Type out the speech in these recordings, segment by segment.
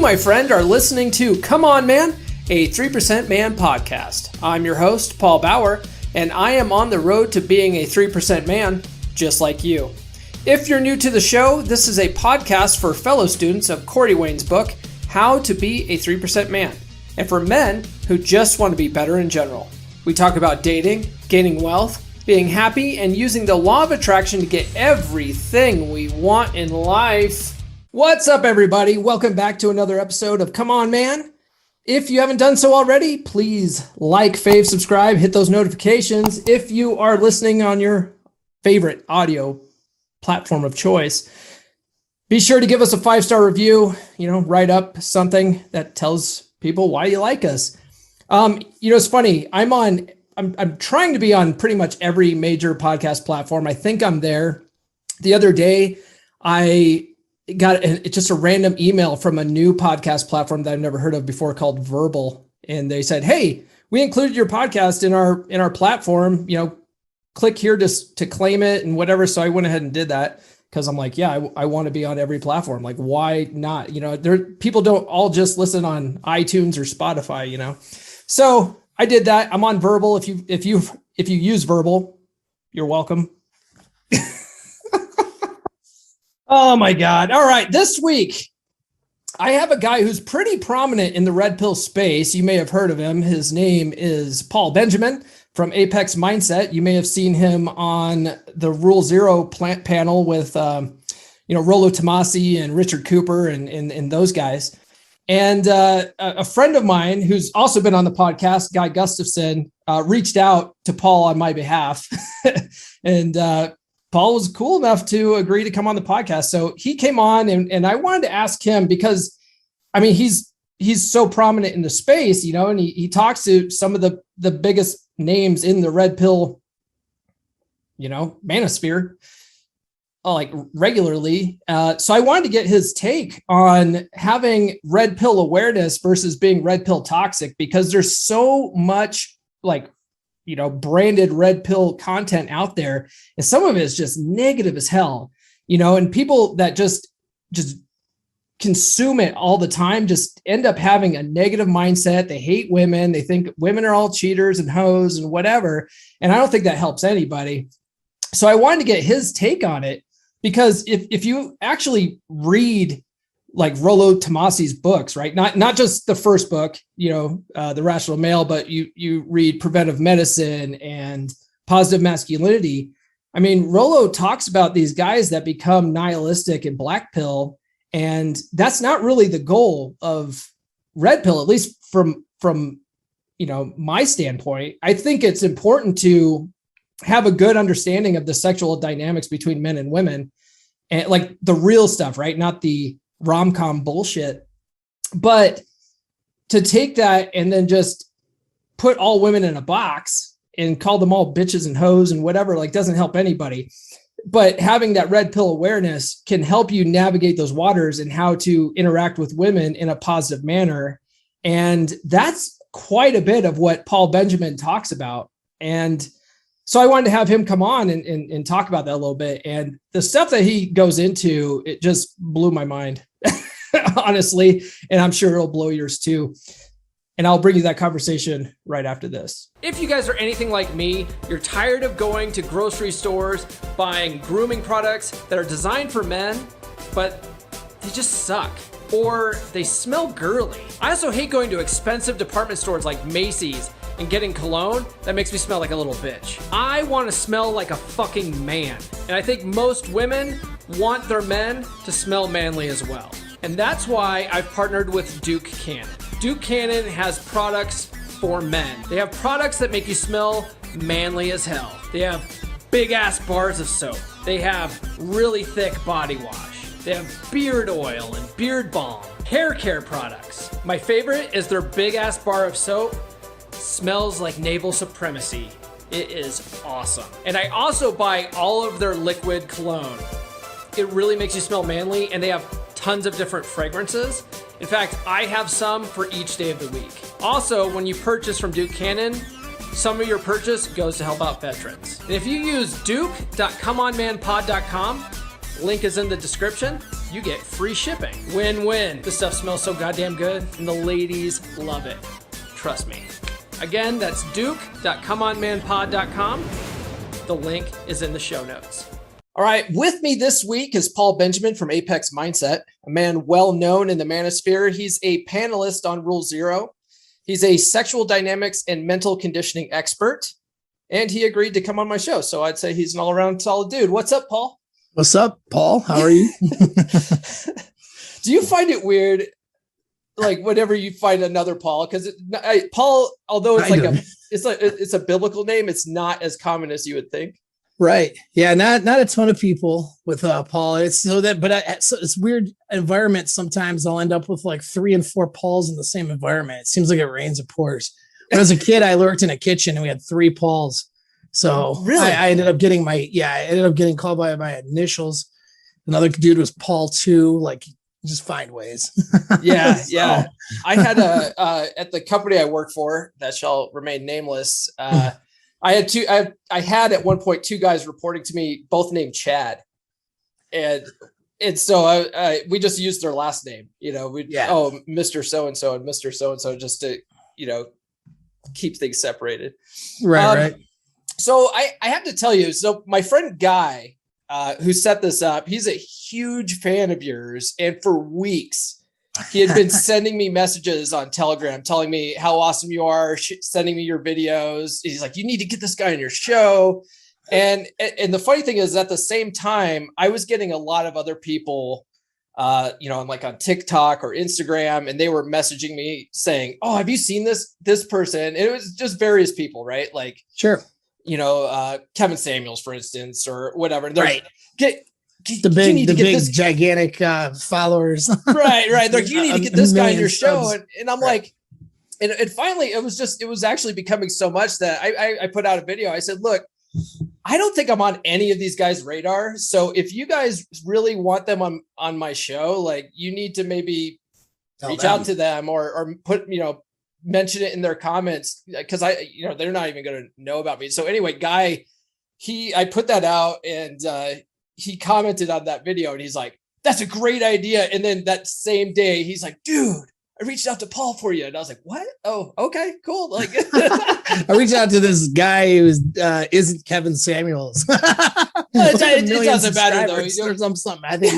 my friend, are listening to Come On Man, a 3% Man podcast. I'm your host, Paul Bauer, and I am on the road to being a 3% man, just like you. If you're new to the show, this is a podcast for fellow students of Cordy Wayne's book, How to Be a 3% Man, and for men who just want to be better in general. We talk about dating, gaining wealth, being happy, and using the law of attraction to get everything we want in life. What's up, everybody? Welcome back to another episode of Come On Man. If you haven't done so already, please like, fave, subscribe, hit those notifications. If you are listening on your favorite audio platform of choice, be sure to give us a 5-star review, write up something that tells people why you like us. It's funny. I'm trying to be on pretty much every major podcast platform. I think I'm there. The other day, I got just a random email from a new podcast platform that I've never heard of before called Verbal. And they said, hey, we included your podcast in our platform, click here to claim it and whatever. So I went ahead and did that because I'm like, yeah, I want to be on every platform. Like, why not? People don't all just listen on iTunes or Spotify, So I did that. I'm on Verbal. If you use Verbal, you're welcome. Oh my God. All right. This week, I have a guy who's pretty prominent in the red pill space. You may have heard of him. His name is Paul Benjamin from Apex Mindset. You may have seen him on the Rule Zero plant panel with, Rollo Tomasi and Richard Cooper and those guys. And a friend of mine who's also been on the podcast, Guy Gustafson, reached out to Paul on my behalf. And Paul was cool enough to agree to come on the podcast. So he came on and I wanted to ask him because, he's so prominent in the space, and he talks to some of the biggest names in the red pill, manosphere, like regularly. So I wanted to get his take on having red pill awareness versus being red pill toxic, because there's so much branded red pill content out there. And some of it is just negative as hell, and people that just consume it all the time just end up having a negative mindset. They hate women. They think women are all cheaters and hoes and whatever. And I don't think that helps anybody. So I wanted to get his take on it, because if you actually read like Rollo Tomasi's books, right? Not just the first book, The Rational Male, but you read Preventive Medicine and Positive Masculinity. Rollo talks about these guys that become nihilistic and black pill, and that's not really the goal of red pill, at least from my standpoint. I think it's important to have a good understanding of the sexual dynamics between men and women, and like the real stuff, right? Not the rom-com bullshit. But to take that and then just put all women in a box and call them all bitches and hoes and whatever, doesn't help anybody. But having that red pill awareness can help you navigate those waters and how to interact with women in a positive manner. And that's quite a bit of what Paul Benjamin talks about. And so I wanted to have him come on and talk about that a little bit. And the stuff that he goes into, it just blew my mind, honestly. And I'm sure it'll blow yours too. And I'll bring you that conversation right after this. If you guys are anything like me, you're tired of going to grocery stores, buying grooming products that are designed for men, but they just suck, or they smell girly. I also hate going to expensive department stores like Macy's and getting cologne that makes me smell like a little bitch. I want to smell like a fucking man. And I think most women want their men to smell manly as well. And that's why I've partnered with Duke Cannon. Duke Cannon has products for men. They have products that make you smell manly as hell. They have big ass bars of soap. They have really thick body wash. They have beard oil and beard balm. Hair care products. My favorite is their big ass bar of soap. Smells like naval supremacy. It is awesome. And I also buy all of their liquid cologne. It really makes you smell manly, and they have tons of different fragrances. In fact, I have some for each day of the week. Also, when you purchase from Duke Cannon, some of your purchase goes to help out veterans. And if you use duke.comeonmanpod.com, link is in the description, you get free shipping. Win-win. This stuff smells so goddamn good, and the ladies love it. Trust me. Again, that's duke.comeonmanpod.com. The link is in the show notes. All right, with me this week is Paul Benjamin from Apex Mindset, a man well known in the manosphere. He's a panelist on Rule Zero. He's a sexual dynamics and mental conditioning expert, and he agreed to come on my show. So I'd say he's an all-around solid dude. What's up, Paul? What's up, Paul? How are you? Do you find it weird, like whenever you find another Paul? Because Paul, although it's a biblical name, it's not as common as you would think. Right. Yeah. Not a ton of people with Paul. It's so that, but it's weird environment. Sometimes I'll end up with like 3 and 4 Pauls in the same environment. It seems like it rains and pours. When I was a kid, I worked in a kitchen and we had 3 Pauls. So really? I ended up getting called by my initials. Another dude was Paul 2. Like, just find ways. Yeah. So. Yeah. I had at the company I work for that shall remain nameless. I had at one point 2 guys reporting to me, both named Chad, and so we just used their last name. Mr. So and so and Mr. So and so, just to keep things separated. Right. So I have to tell you. So my friend Guy, who set this up, he's a huge fan of yours, and for weeks he had been sending me messages on Telegram telling me how awesome you are, sending me your videos. He's like, you need to get this guy on your show. And the funny thing is, at the same time, I was getting a lot of other people, on TikTok or Instagram, and they were messaging me saying, oh, have you seen this person? And it was just various people, right? Like, sure. Kevin Samuels, for instance, or whatever. Right. The big gigantic followers. Right. They're like, you need to get this guy on your show. And I'm like, and finally it was actually becoming so much that I put out a video. I said, look, I don't think I'm on any of these guys' radar. So if you guys really want them on my show, like, you need to maybe reach out to them or put, mention it in their comments, because they're not even going to know about me. So anyway, Guy, I put that out, and he commented on that video, and he's like, that's a great idea. And then that same day, he's like, dude, I reached out to Paul for you. And I was like, what? Oh, okay, cool. Like, I reached out to this guy who isn't Kevin Samuels. It doesn't matter though. Something. I think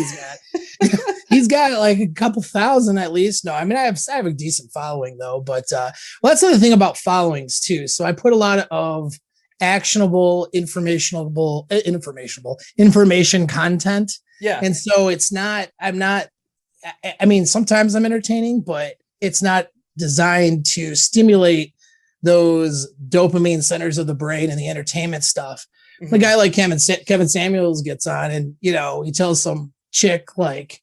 he's got like a couple thousand at least. No, I mean, I have a decent following though, but that's the other thing about followings too. So I put a lot of actionable information content. Yeah. And so sometimes I'm entertaining, but it's not designed to stimulate those dopamine centers of the brain and the entertainment stuff. Mm-hmm. A guy like Kevin Samuels gets on and, he tells some chick like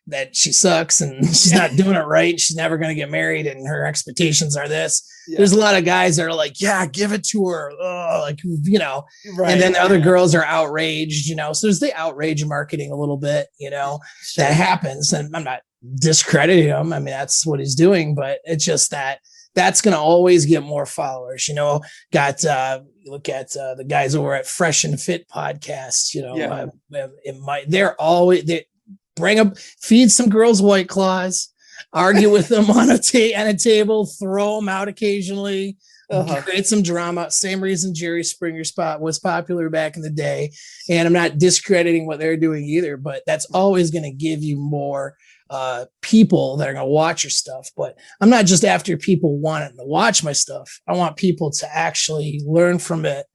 that she sucks and she's not doing it right. She's never going to get married and her expectations are this. Yeah. There's a lot of guys that are like, yeah, give it to her. Right. And then the other girls are outraged, so there's the outrage marketing a little bit, that happens. And I'm not discrediting him. I mean, that's what he's doing, but it's just that's going to always get more followers, look at the guys over at Fresh and Fit podcast, feed some girls White Claws, argue with them on a table, throw them out occasionally, create some drama. Same reason Jerry Springer spot was popular back in the day. And I'm not discrediting what they're doing either, but that's always going to give you more people that are going to watch your stuff. But I'm not just after people wanting to watch my stuff. I want people to actually learn from it,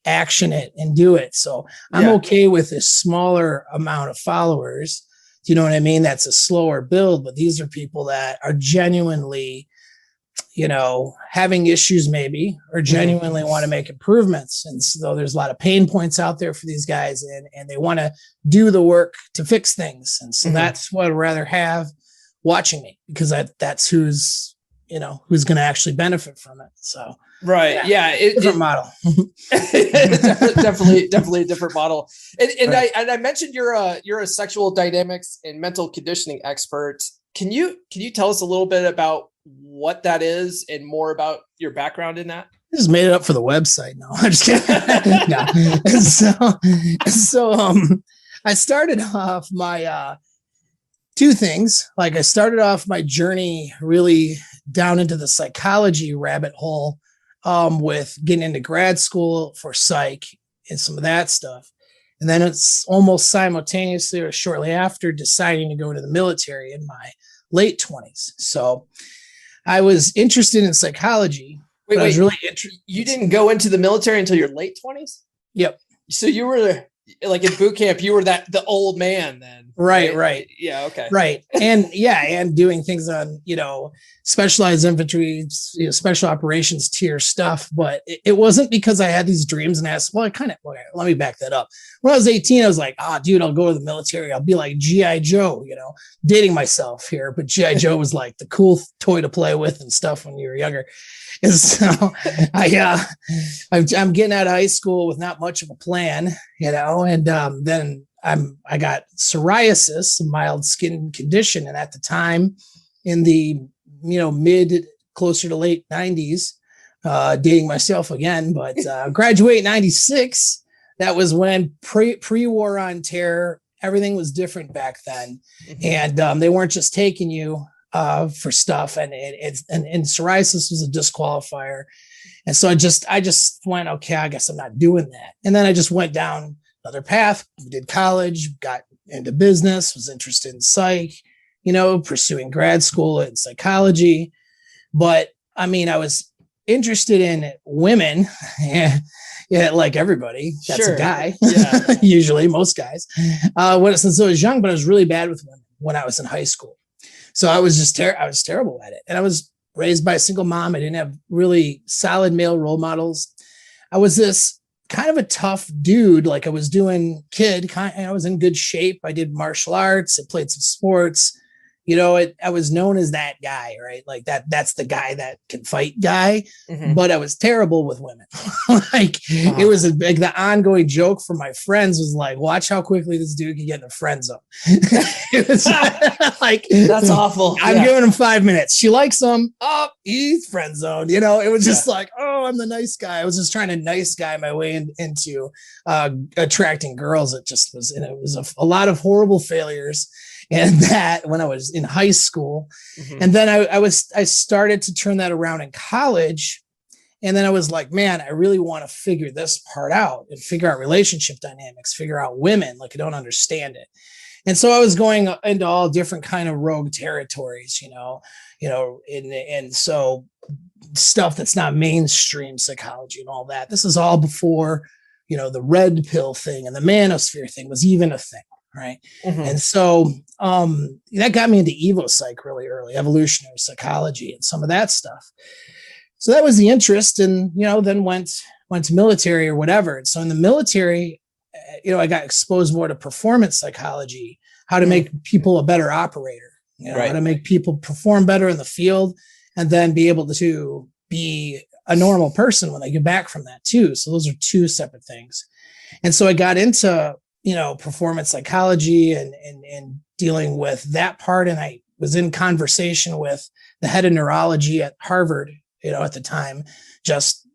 action it, and do it. So I'm okay with a smaller amount of followers. Do you know what I mean? That's a slower build, but these are people that are genuinely, having issues maybe, or genuinely want to make improvements. And so there's a lot of pain points out there for these guys, and they want to do the work to fix things. And so that's what I'd rather have watching me, because that's who's going to actually benefit from it. So, right. Yeah. Different model. definitely a different model. And right. I mentioned you're a sexual dynamics and mental conditioning expert. Can you tell us a little bit about what that is and more about your background in that? I just made it up for the website. No, I'm just kidding. No. So I started off my, Two things. Like I started off my journey really down into the psychology rabbit hole with getting into grad school for psych and some of that stuff. And then it's almost simultaneously or shortly after deciding to go into the military in my late 20s. So I was interested in psychology. Wait, I was really interested. You didn't go into the military until your late 20s? Yep. So you were like in boot camp, you were the old man then. Right. Yeah. Okay. Right. And doing things on, specialized infantry, special operations tier stuff. But it wasn't because I had these dreams and asked, let me back that up. When I was 18, I was like, dude, I'll go to the military. I'll be like G.I. Joe, dating myself here. But G.I. Joe was like the cool toy to play with and stuff when you were younger. And so I'm getting out of high school with not much of a plan, and then I got psoriasis, a mild skin condition. And at the time in the, mid closer to late 90s, dating myself again, but graduate 96. That was when pre-war on terror, everything was different back then. Mm-hmm. And they weren't just taking you for stuff. And psoriasis was a disqualifier. And so I just went, okay, I guess I'm not doing that. And then I just went down another path, did college, got into business, was interested in psych, pursuing grad school in psychology. But I mean, I was interested in women. Yeah, like everybody, that's a guy. Yeah. Usually most guys. Since I was young, but I was really bad with women when I was in high school. So I was I was terrible at it. And I was raised by a single mom. I didn't have really solid male role models. I was this kind of a tough dude. Like I was doing I was in good shape. I did martial arts. I played some sports. I was known as that guy, right? Like that's the guy that can fight guy, but I was terrible with women. It was like the ongoing joke from my friends was like, watch how quickly this dude can get in the friend zone. It was like, that's awful. I'm giving him 5 minutes. She likes him. Oh, he's friend zoned. It was just like, oh, I'm the nice guy. I was just trying to nice guy my way into attracting girls. It just was, and it was a lot of horrible failures. And that when I was in high school, and then I started to turn that around in college. And then I was like, man, I really want to figure this part out and figure out relationship dynamics, figure out women. Like I don't understand it. And so I was going into all different kind of rogue territories, and so stuff that's not mainstream psychology and all that. This is all before, the red pill thing and the manosphere thing was even a thing. Right. And so that got me into Evo Psych really early, evolutionary psychology and some of that stuff. So that was the interest, and then went to military or whatever. And so in the military, I got exposed more to performance psychology, how to make people a better operator, how to make people perform better in the field, and then be able to be a normal person when they get back from that too. So those are two separate things. And so I got into performance psychology and dealing with that part. And I was in conversation with the head of neurology at Harvard, at the time, just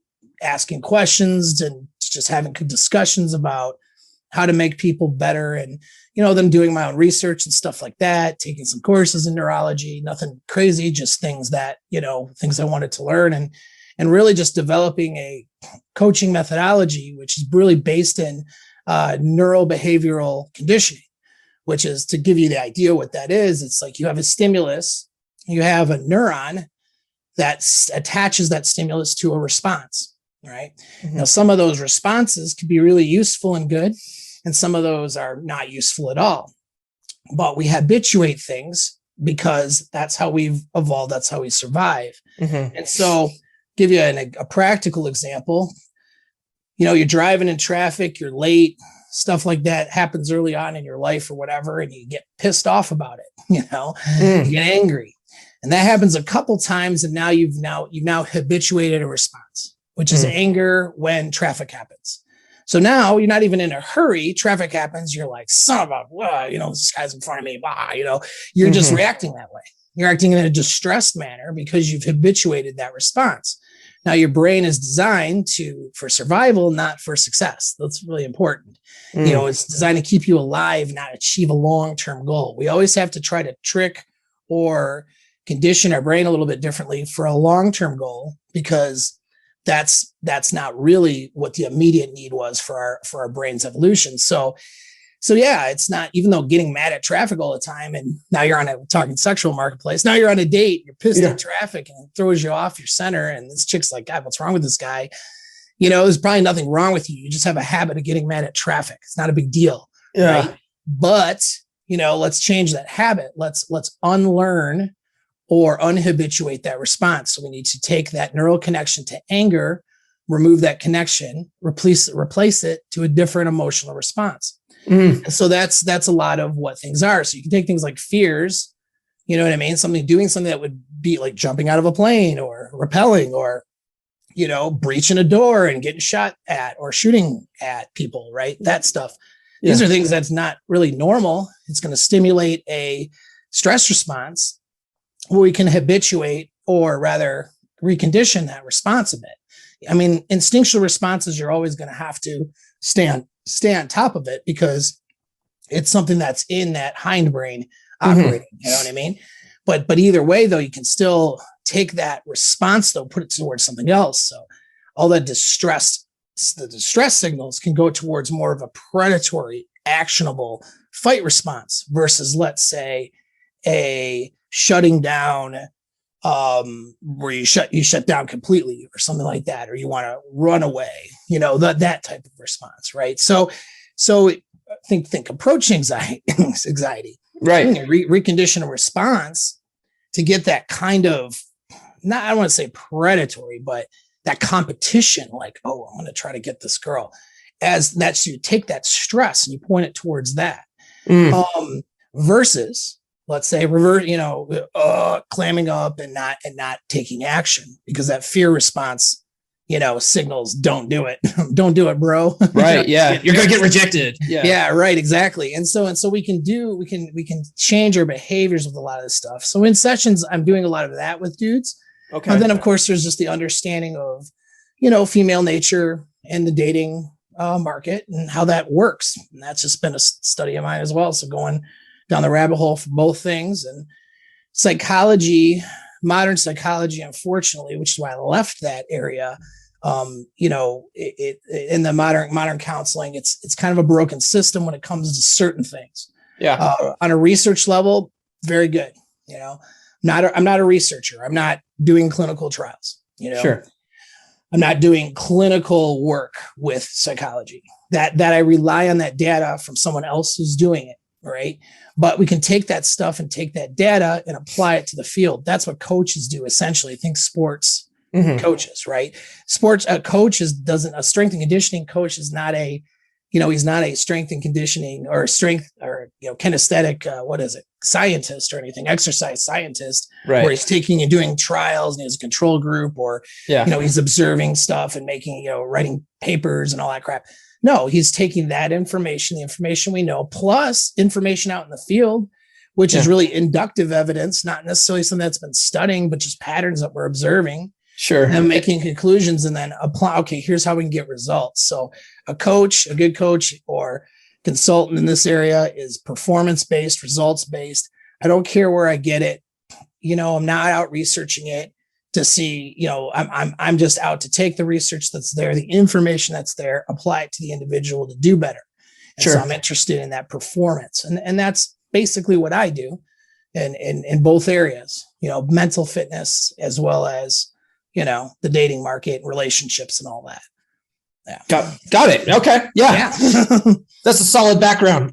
asking questions and just having discussions about how to make people better. And, then doing my own research and stuff like that, taking some courses in neurology, nothing crazy, just things that, things I wanted to learn, and really just developing a coaching methodology, which is really based in neurobehavioral conditioning, which is, to give you the idea what that is, it's like you have a stimulus, you have a neuron that attaches that stimulus to a response, right? Now, some of those responses can be really useful and good, and some of those are not useful at all. But we habituate things because that's how we've evolved, that's how we survive. And so, give you a practical example. You're driving in traffic, you're late, stuff like that happens early on in your life or whatever, and you get pissed off about it, you get angry. And that happens a couple times, and now you've habituated a response, which is anger when traffic happens. So now you're not even in a hurry, traffic happens, you're like, son of a, this guy's in front of me, you're just reacting that way. You're acting in a distressed manner because you've habituated that response. Now your brain is designed for survival, not for success. That's really important. It's designed to keep you alive, not achieve a long-term goal. We always have to try to trick or condition our brain a little bit differently for a long-term goal, because that's not really what the immediate need was for our brain's evolution. So yeah, it's not, even though getting mad at traffic all the time, and now you're talking sexual marketplace, now you're on a date, you're pissed at traffic and it throws you off your center. And this chick's like, God, what's wrong with this guy? There's probably nothing wrong with you. You just have a habit of getting mad at traffic. It's not a big deal. Yeah. Right? But, let's change that habit. Let's unlearn or unhabituate that response. So we need to take that neural connection to anger, remove that connection, replace it to a different emotional response. And so that's a lot of what things are. So you can take things like fears, you know what I mean? Doing something that would be like jumping out of a plane or rappelling or, breaching a door and getting shot at or shooting at people, right? That stuff. Yeah. These are things that's not really normal. It's going to stimulate a stress response where we can habituate, or rather recondition that response a bit. I mean, instinctual responses, you're always going to have to stay on top of it, because it's something that's in that hindbrain operating. You know what I mean? But either way, though, you can still take that response, though, put it towards something else. So all the distress signals can go towards more of a predatory, actionable fight response versus, let's say, a shutting down, where you shut down completely or something like that, or you want to run away, that type of response, right? So think approach anxiety, right? Recondition a response to get that kind of, I don't want to say predatory, but that competition, like, oh, I'm going to try to get this girl. As that's, you take that stress and you point it towards that, versus, let's say, revert, clamming up and not taking action, because that fear response, signals, don't do it. Don't do it, bro. Right. Yeah. You're going to get rejected. Yeah. Yeah. Right. Exactly. And so we can change our behaviors with a lot of this stuff. So in sessions, I'm doing a lot of that with dudes. Okay. And then of course there's just the understanding of, female nature and the dating market and how that works. And that's just been a study of mine as well. So going down the rabbit hole for both things, and psychology, modern psychology, unfortunately, which is why I left that area. In the modern counseling, it's kind of a broken system when it comes to certain things. Yeah. On a research level, very good. I'm not a researcher. I'm not doing clinical trials. Sure. I'm not doing clinical work with psychology. That I rely on that data from someone else who's doing it. Right. But we can take that stuff and take that data and apply it to the field. That's what coaches do, essentially. Think sports coaches, right? Sports coach a strength and conditioning coach is not a, he's not a strength and conditioning or strength or, kinesthetic, scientist or anything, exercise scientist, right? Where he's taking and doing trials and he has a control group, or, he's observing stuff and making, writing papers and all that crap. No, he's taking that information, the information we know, plus information out in the field, which is really inductive evidence, not necessarily something that's been studying, but just patterns that we're observing. Sure. And making conclusions and then apply, okay, here's how we can get results. So a good coach or consultant in this area is performance-based, results-based. I don't care where I get it. I'm not out researching it to see, I'm just out to take the research that's there, the information that's there, apply it to the individual to do better. And so I'm interested in that performance. And that's basically what I do in both areas, mental fitness, as well as, the dating market, relationships and all that. Yeah. Got it. Okay. Yeah. That's a solid background.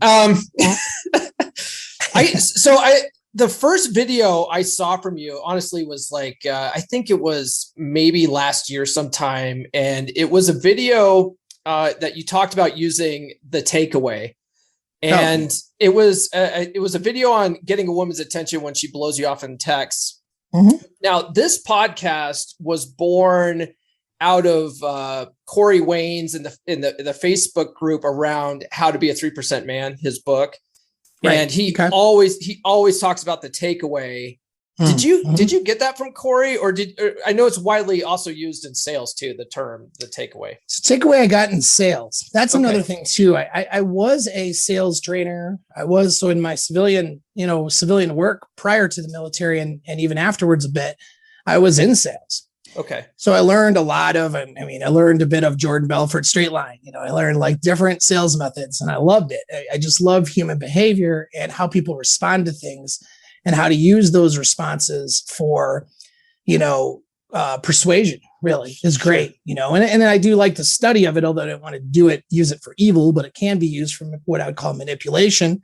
The first video I saw from you, honestly, was like, I think it was maybe last year sometime. And it was a video that you talked about using the takeaway. And it was a video on getting a woman's attention when she blows you off in text. Now, this podcast was born out of Corey Wayne's in the Facebook group around How to Be a 3% Man, his book. Right. And he always talks about the takeaway Did you get that from Corey, or I know it's widely also used in sales too, the term, the takeaway. So takeaway I got in sales. That's another thing too. I was a sales trainer. I was, so in my civilian work prior to the military and even afterwards a bit, I was in sales. Okay. So I learned a lot of, I learned a bit of Jordan Belfort straight line. I learned like different sales methods and I loved it. I just love human behavior and how people respond to things and how to use those responses for, persuasion really is great, and then I do like the study of it, although I don't want to use it for evil, but it can be used from what I would call manipulation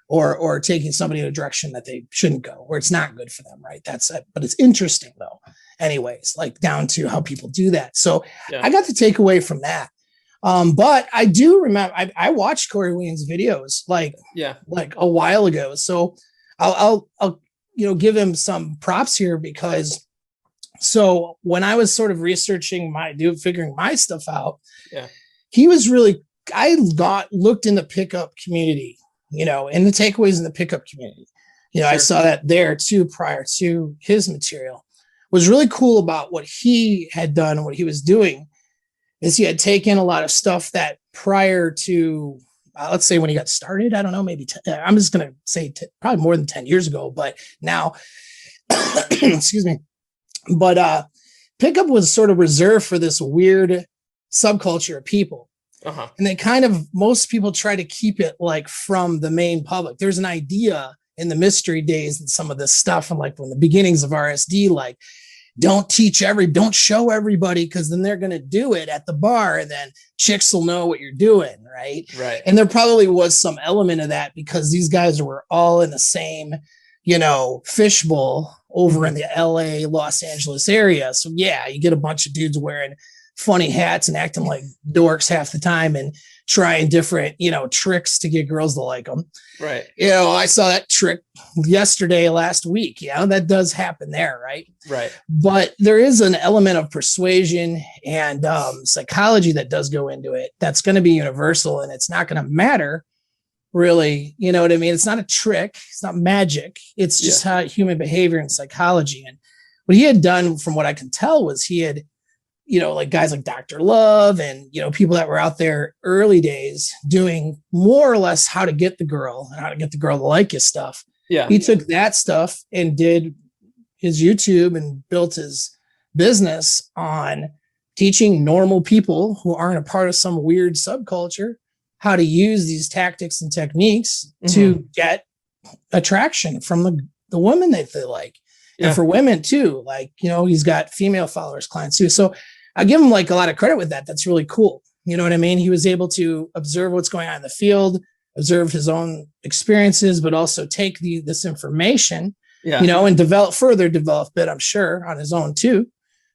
or taking somebody in a direction that they shouldn't go, where it's not good for them. Right. That's it. But it's interesting though, anyways, like down to how people do that. So I got the takeaway from that. But I do remember I watched Corey Williams videos like a while ago. So I'll give him some props here because so when I was sort of researching figuring my stuff out, he was really, looked in the pickup community, and the takeaways in the pickup community. I saw that there too prior to his material. Was really cool about what he had done and what he was doing is he had taken a lot of stuff that prior to let's say when he got started, I don't know, maybe I'm just going to say probably more than 10 years ago, but now, excuse me. But pickup was sort of reserved for this weird subculture of people. And they most people try to keep it like from the main public. There's an idea in the mystery days and some of this stuff. And like from the beginnings of RSD, like, don't show everybody because then they're going to do it at the bar and then chicks will know what you're doing. Right. And there probably was some element of that because these guys were all in the same, fishbowl over in the LA, Los Angeles area. So you get a bunch of dudes wearing funny hats and acting like dorks half the time and trying different, tricks to get girls to like them. Right. I saw that trick last week. That does happen there. Right. Right. But there is an element of persuasion and psychology that does go into it. That's going to be universal and it's not going to matter really. You know what I mean? It's not a trick. It's not magic. It's just how human behavior and psychology. And what he had done from what I can tell was he had, like guys like Dr. Love and, people that were out there early days doing more or less how to get the girl and how to get the girl to like his stuff. Yeah. He took that stuff and did his YouTube and built his business on teaching normal people who aren't a part of some weird subculture how to use these tactics and techniques to get attraction from the women that they like. And for women too, like, he's got female followers, clients too. So I give him like a lot of credit with that. That's really cool. You know what I mean? He was able to observe what's going on in the field, observe his own experiences, but also take this information, and develop it, I'm sure, on his own too.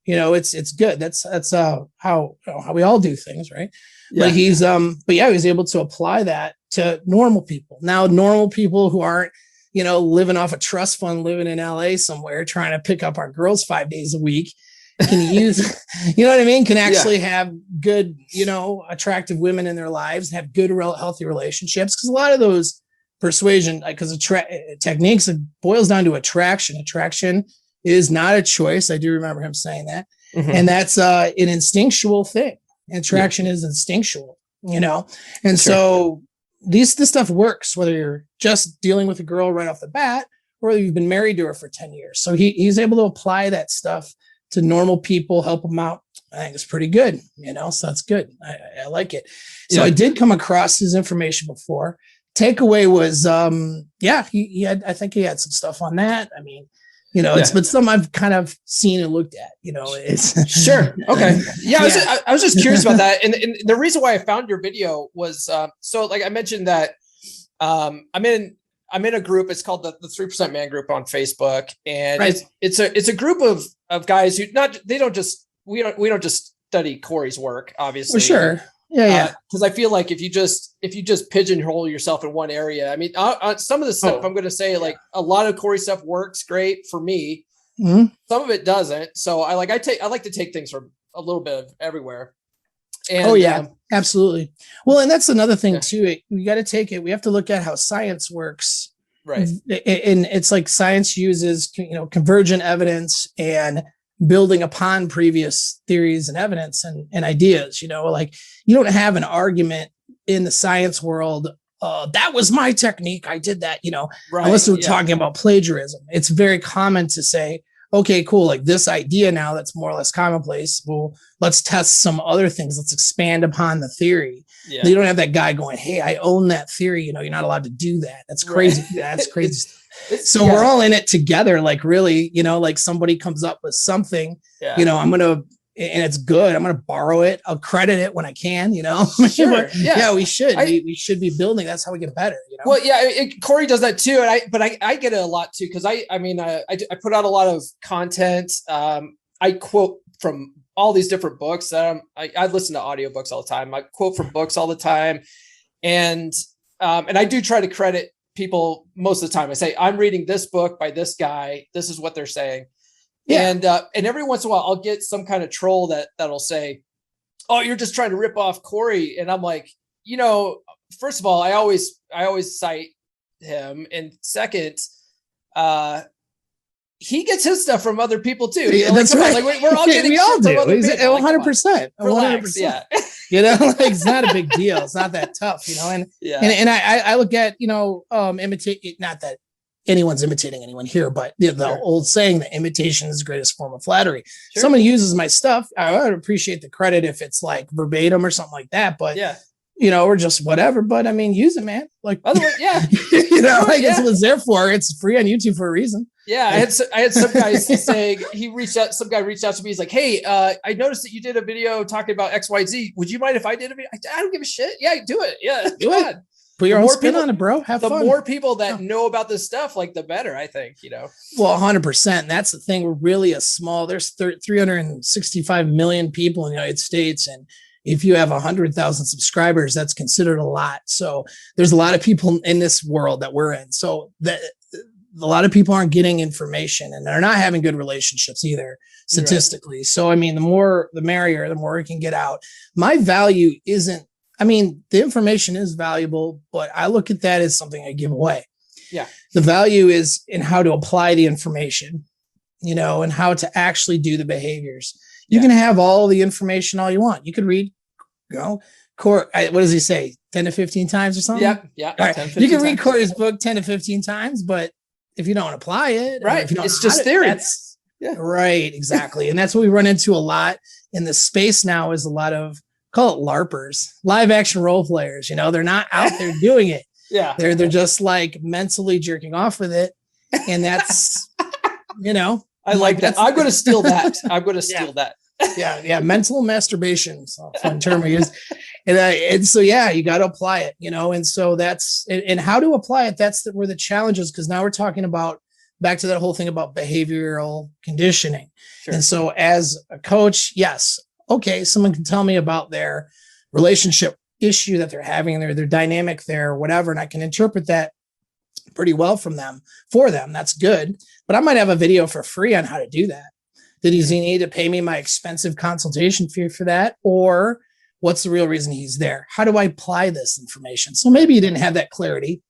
It's good. That's how we all do things. Right. Yeah. But he was able to apply that to normal people. Now, normal people who aren't, living off a trust fund, living in LA somewhere, trying to pick up our girls 5 days a week, can use, can actually have good, attractive women in their lives, have good, healthy relationships. Because a lot of those persuasion, because techniques, it boils down to attraction. Attraction is not a choice. I do remember him saying that. And that's an instinctual thing. Attraction is instinctual, and so this stuff works whether you're just dealing with a girl right off the bat or whether you've been married to her for 10 years. So he's able to apply that stuff to normal people, help them out. I think it's pretty good, so that's good. I like it. So I did come across his information before. Takeaway was, I think he had some stuff on that. I mean, it's but some I've kind of seen and looked at, it's sure. Okay. Yeah. I was just curious about that. And the reason why I found your video was, so like I mentioned that, I'm in a group. It's called the 3% Man Group on Facebook. And it's a group of guys who we don't just study Corey's work, obviously. For sure. Yeah. Because I feel like if you just pigeonhole yourself in one area, I mean, some of the stuff I'm going to say, like a lot of Corey stuff works great for me. Some of it doesn't. So I like to take things from a little bit of everywhere. And, absolutely. Well, and that's another thing too. We got to take it. We have to look at how science works Right. And it's like science uses, convergent evidence and building upon previous theories and evidence and ideas, like you don't have an argument in the science world. That was my technique. I did that, Right. Unless we're talking about plagiarism. It's very common to say, okay, cool. Like this idea now that's more or less commonplace. Well, let's test some other things. Let's expand upon the theory. Yeah. You don't have that guy going, hey, I own that theory. You're not allowed to do that. That's crazy. Right. That's crazy. So we're all in it together. Like really, like somebody comes up with something, I'm going to, and it's good. I'm going to borrow it. I'll credit it when I can, Sure. Yeah, we should. We should be building. That's how we get better. Well, yeah, Corey does that too. And I get it a lot too. Cause I put out a lot of content. I quote from all these different books. I listen to audiobooks all the time. I quote from books all the time. And I do try to credit people most of the time. I say, I'm reading this book by this guy. This is what they're saying. Yeah. And every once in a while I'll get some kind of troll that'll say, oh, you're just trying to rip off Corey. And I'm like, first of all, I always cite him. And second, he gets his stuff from other people too. Yeah, that's right. Like we're all getting we all do. 100%. 100%. Yeah. It's not a big deal. It's not that tough, and I look at, imitate, not that anyone's imitating anyone here, but the old saying that imitation is the greatest form of flattery. Sure. Someone uses my stuff, I would appreciate the credit if it's like verbatim or something like that, but or just whatever. But I mean, use it, man. Like, otherwise, it's what it's there for. It's free on YouTube for a reason. Yeah, I had some guys saying some guy reached out to me. He's like, hey, I noticed that you did a video talking about XYZ. Would you mind if I did a video? I don't give a shit. Yeah, do it. Yeah, do it. Put your own spin on it, bro. Have fun. The more people that know about this stuff, like the better, I think, Well, 100%. That's the thing. We're really there's 365 million people in the United States. And if you have 100,000 subscribers, that's considered a lot. So there's a lot of people in this world that we're in. So that a lot of people aren't getting information and they're not having good relationships either, statistically. Right. So, I mean, the more, the merrier, the more we can get out. My value isn't, the information is valuable, but I look at that as something I give away. Yeah. The value is in how to apply the information, and how to actually do the behaviors. You can have all the information all you want. You could read, what does he say? 10 to 15 times or something? Yeah. All right. 10, you can read Corey's book 10 to 15 times, but if you don't apply it, right. It's just theory. Right. Exactly. And that's what we run into a lot in the space now is a lot of, call it LARPers, live action role players. They're not out there doing it. Yeah. They're just like mentally jerking off with it. And that's, I like that. I'm going to steal that. I'm going to steal that. Yeah. Mental masturbation. So fun term we use. And so, you got to apply it, and so that's, and how to apply it. That's where the challenge is. Cause now we're talking about back to that whole thing about behavioral conditioning. Sure. And so as a coach, yes. Okay, someone can tell me about their relationship issue that they're having, their dynamic there, whatever, and I can interpret that pretty well for them. That's good. But I might have a video for free on how to do that. Does he need to pay me my expensive consultation fee for that? Or what's the real reason he's there? How do I apply this information? So maybe you didn't have that clarity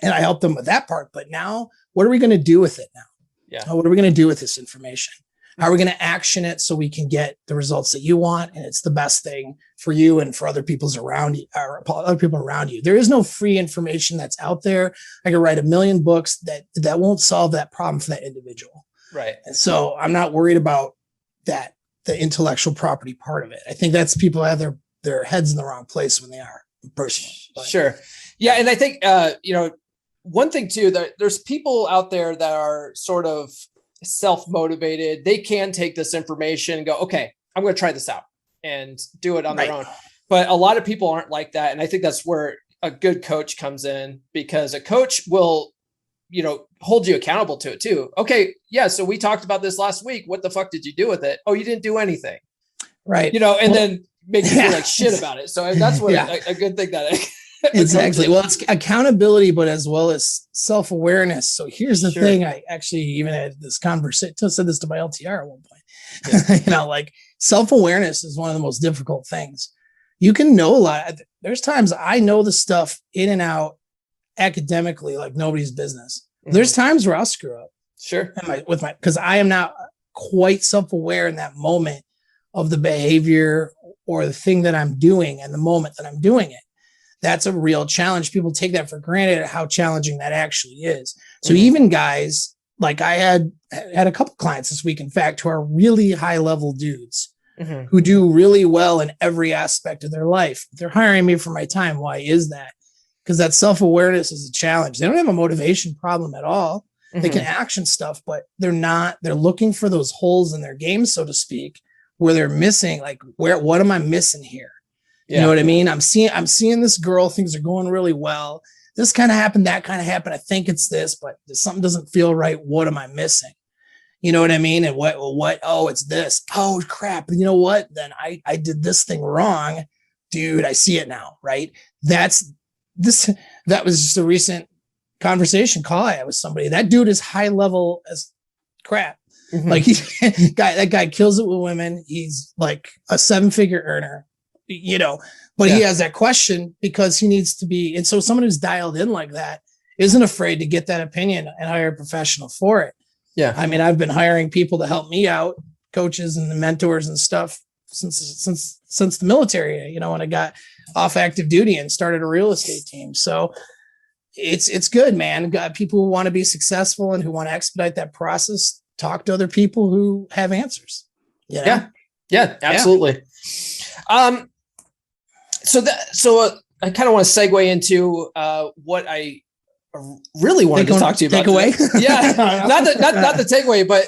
and I helped them with that part. But now, what are we going to do with it now? Yeah. What are we going to do with this information? How are we going to action it so we can get the results that you want? And it's the best thing for you and for other people around you. There is no free information that's out there. I could write 1 million books that won't solve that problem for that individual. Right. And so I'm not worried about that, the intellectual property part of it. I think that's people have their heads in the wrong place when they are personally. But, sure. Yeah. And I think, one thing too, that there's people out there that are sort of self-motivated. They can take this information and go, okay, I'm going to try this out and do it on their own. But a lot of people aren't like that. And I think that's where a good coach comes in, because a coach will, hold you accountable to it too. Okay. Yeah. So we talked about this last week. What the fuck did you do with it? Oh, you didn't do anything. Right. Then make you feel like shit about it. So that's what a good thing that exactly. Well, it's accountability, but as well as self-awareness. So here's the thing. I actually even had this conversation, said this to my LTR at one point. Like self-awareness is one of the most difficult things. You can know a lot. There's times I know the stuff in and out. academically like nobody's business. There's times where I'll screw up. Sure. Because I am not quite self-aware in that moment of the behavior or the thing that I'm doing and the moment that I'm doing it. That's a real challenge. People take that for granted, how challenging that actually is. So even guys, like I had a couple clients this week, in fact, who are really high level dudes who do really well in every aspect of their life. They're hiring me for my time. Why is that? Because that self-awareness is a challenge. They don't have a motivation problem at all. They can action stuff, but they're looking for those holes in their game, so to speak, where they're missing, like, what am I missing here? You know what I mean? I'm seeing this girl, things are going really well. This kind of happened, that kind of happened. I think it's this, but something doesn't feel right. What am I missing? You know what I mean? And what, oh, it's this. Oh, crap. You know what? Then I did this thing wrong. Dude, I see it now, right? That was just a recent conversation call I had with somebody. That dude is high level as crap. Like that guy kills it with women. He's like a 7-figure earner, you know, but he has that question because he needs to be. And so someone who's dialed in like that isn't afraid to get that opinion and hire a professional for it. Yeah. I mean, I've been hiring people to help me out, coaches and the mentors and stuff since the military, you know, when I got off active duty and started a real estate team. So it's good, man. Got people who want to be successful and who want to expedite that process. Talk to other people who have answers. You know? Yeah, absolutely. So I kind of want to segue into what I really wanted to talk to you about. Takeaway? Not the takeaway, but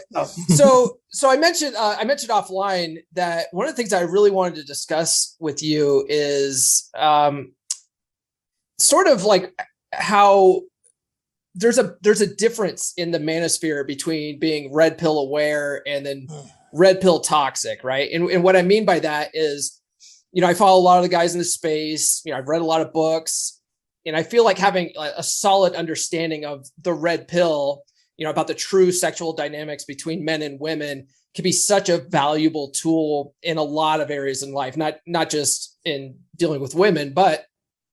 so I mentioned offline that one of the things I really wanted to discuss with you is sort of like how there's a difference in the manosphere between being red pill aware and then red pill toxic, right? And what I mean by that is, you know, I follow a lot of the guys in the space. You know, I've read a lot of books, and I feel like having a solid understanding of the red pill, you know, about the true sexual dynamics between men and women can be such a valuable tool in a lot of areas in life, not just in dealing with women, but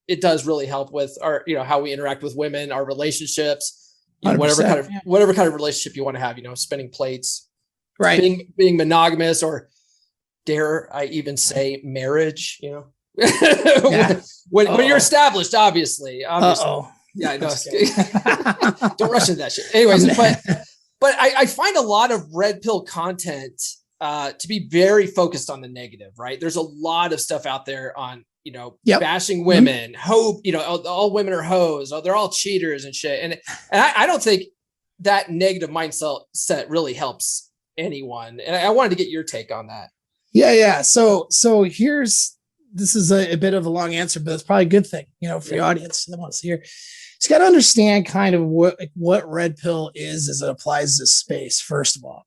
it does really help with our, you know, how we interact with women, our relationships, you know, whatever kind of relationship you want to have, you know, spinning plates, right? Being monogamous, or dare I even say marriage, you know, when you're established, obviously. Yeah, I know. Don't rush into that shit. Anyways, but I find a lot of red pill content to be very focused on the negative, right? There's a lot of stuff out there on, you know, bashing women, hope, you know, all women are hoes, they're all cheaters and shit. And I don't think that negative mindset really helps anyone. And I wanted to get your take on that. Yeah. So this is a bit of a long answer, but it's probably a good thing, you know, for the audience that wants to hear. It's got to understand kind of what red pill is as it applies to space, first of all.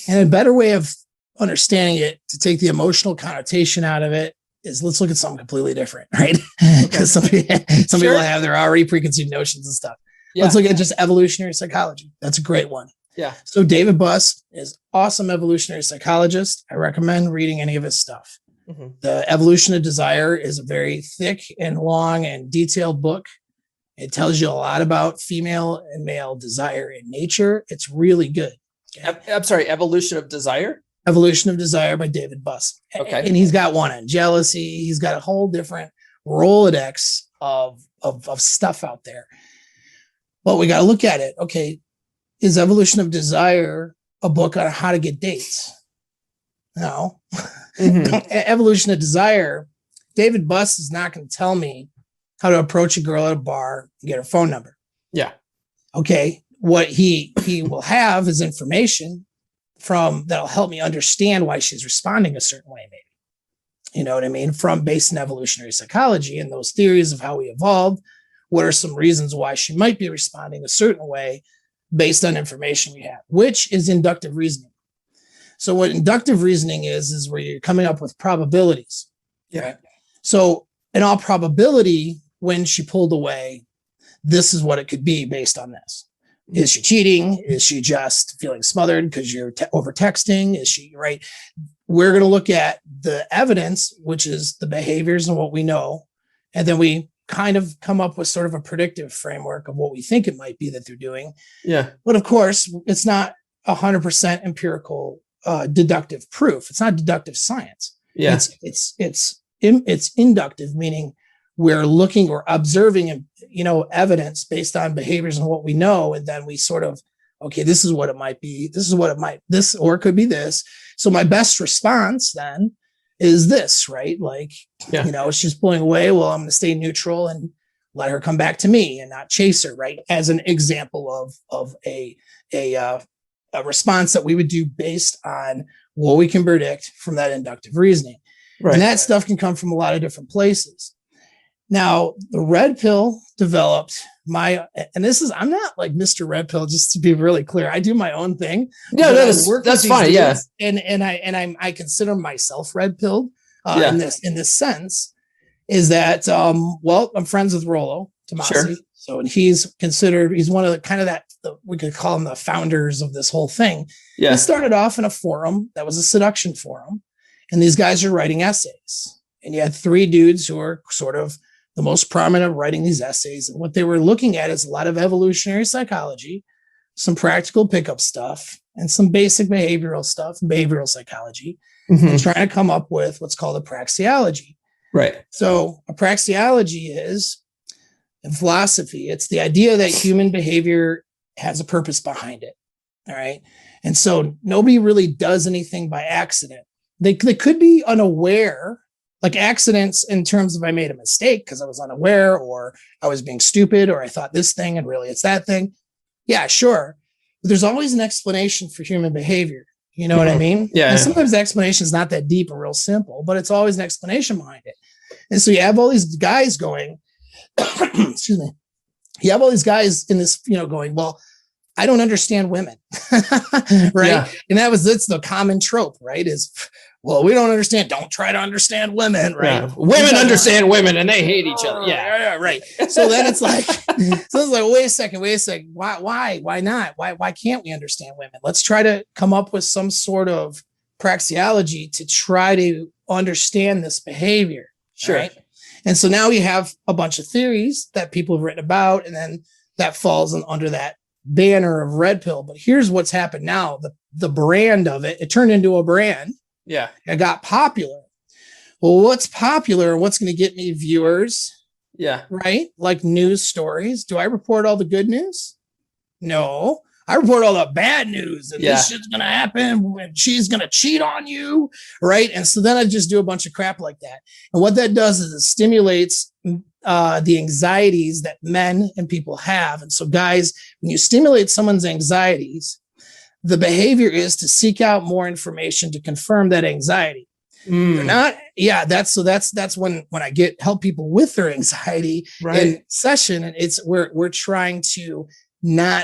And a better way of understanding it, to take the emotional connotation out of it, is let's look at something completely different, right? Because some people have their already preconceived notions and stuff. Let's look at just evolutionary psychology. That's a great one. Yeah. So David Buss is awesome evolutionary psychologist. I recommend reading any of his stuff. The Evolution of Desire is a very thick and long and detailed book. It tells you a lot about female and male desire in nature. It's really good. Okay? I'm sorry, Evolution of Desire? Evolution of Desire by David Buss. Okay. And he's got one on jealousy. He's got a whole different Rolodex of stuff out there. But we got to look at it. Okay. Is Evolution of Desire a book on how to get dates? No. Evolution of Desire, David Buss is not going to tell me how to approach a girl at a bar and get her phone number. Yeah. Okay. What he will have is information that'll help me understand why she's responding a certain way, maybe. You know what I mean? Based in evolutionary psychology and those theories of how we evolved, what are some reasons why she might be responding a certain way based on information we have, which is inductive reasoning. So what inductive reasoning is where you're coming up with probabilities. Yeah. Right? So in all probability, when she pulled away, this is what it could be based on this. Is she cheating? Is she just feeling smothered because you're over texting? Is she right? We're going to look at the evidence, which is the behaviors and what we know. And then we kind of come up with sort of a predictive framework of what we think it might be that they're doing. Yeah. But of course, it's not 100% empirical deductive proof. It's not deductive science. Yeah. It's inductive, meaning we're looking or observing, evidence based on behaviors and what we know. And then we sort of, okay, this is what it might be. Or it could be this. So my best response then is this, right? Like, she's pulling away. Well, I'm going to stay neutral and let her come back to me and not chase her, right? As an example of a response that we would do based on what we can predict from that inductive reasoning. Right. And that stuff can come from a lot of different places. Now, the red pill developed I'm not like Mr. Red Pill, just to be really clear. I do my own thing. Yeah, that's fine. Yeah. And I consider myself red pilled in this sense, is that I'm friends with Rollo Tomasi. Sure. So, and he's one of the we could call him the founders of this whole thing. Yeah. He started off in a forum that was a seduction forum, and these guys are writing essays. And you had 3 dudes who are sort of the most prominent writing these essays. And what they were looking at is a lot of evolutionary psychology, some practical pickup stuff, and some basic behavioral stuff, behavioral psychology, and trying to come up with what's called a praxeology. Right. So a praxeology is, in philosophy, it's the idea that human behavior has a purpose behind it. All right. And so nobody really does anything by accident. They could be unaware, like accidents in terms of I made a mistake because I was unaware, or I was being stupid, or I thought this thing and really it's that thing. Yeah, sure. But there's always an explanation for human behavior. You know what I mean? Yeah. And sometimes the explanation is not that deep and real simple, but it's always an explanation behind it. And so you have all these guys going, excuse me. You have all these guys in this, going, well, I don't understand women. Right. Yeah. And that's the common trope, right? Is, well, we don't understand. Don't try to understand women, right? Yeah. Women understand women and they hate each other. Yeah, right. So then it's like, wait a second. Why not? Why can't we understand women? Let's try to come up with some sort of praxeology to try to understand this behavior. Sure. Right? And so now you have a bunch of theories that people have written about, and then that falls under that banner of red pill. But here's what's happened now. The brand of it turned into a brand. Yeah. It got popular. Well, what's popular? What's going to get me viewers? Yeah. Right? Like news stories. Do I report all the good news? No. I report all the bad news, and this shit's going to happen when she's going to cheat on you. Right. And so then I just do a bunch of crap like that. And what that does is it stimulates the anxieties that men and people have. And so guys, when you stimulate someone's anxieties, the behavior is to seek out more information to confirm that anxiety. They're not. Yeah. That's when I help people with their anxiety in session. And we're trying to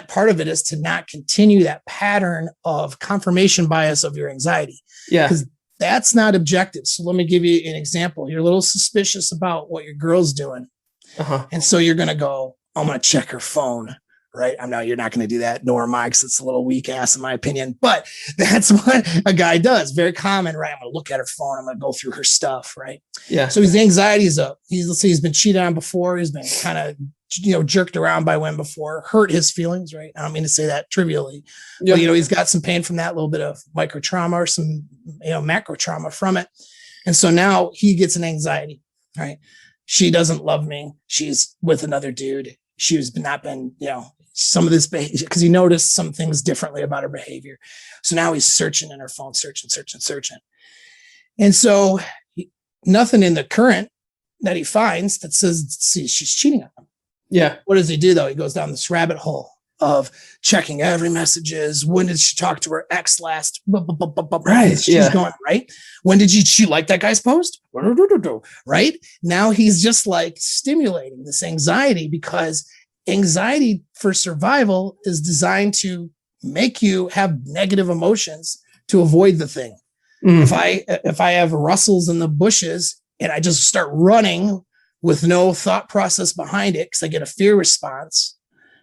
part of it is to not continue that pattern of confirmation bias of your anxiety. Yeah. Because that's not objective. So let me give you an example. You're a little suspicious about what your girl's doing. And so you're going to go, I'm going to check her phone. Right. You're not going to do that, nor am I, because it's a little weak ass in my opinion, but that's what a guy does. Very common, right? I'm going to look at her phone. I'm going to go through her stuff. Right. Yeah. So his anxiety is up. Let's say he's been cheated on before. He's been kind of, jerked around by women before, hurt his feelings. Right. I don't mean to say that trivially, but he's got some pain from that, little bit of micro trauma or some, macro trauma from it. And so now he gets an anxiety, right? She doesn't love me. She's with another dude. She's not been, some of this behavior, because he noticed some things differently about her behavior. So now he's searching in her phone, searching. And so nothing in the current that he finds that says she's cheating on him. Yeah. What does he do though? He goes down this rabbit hole of checking every messages. When did she talk to her ex last? Right. She's going, right. When did she like that guy's post? Right. Now he's just like stimulating this anxiety, because anxiety for survival is designed to make you have negative emotions to avoid the thing. If I have rustles in the bushes and I just start running with no thought process behind it, because I get a fear response,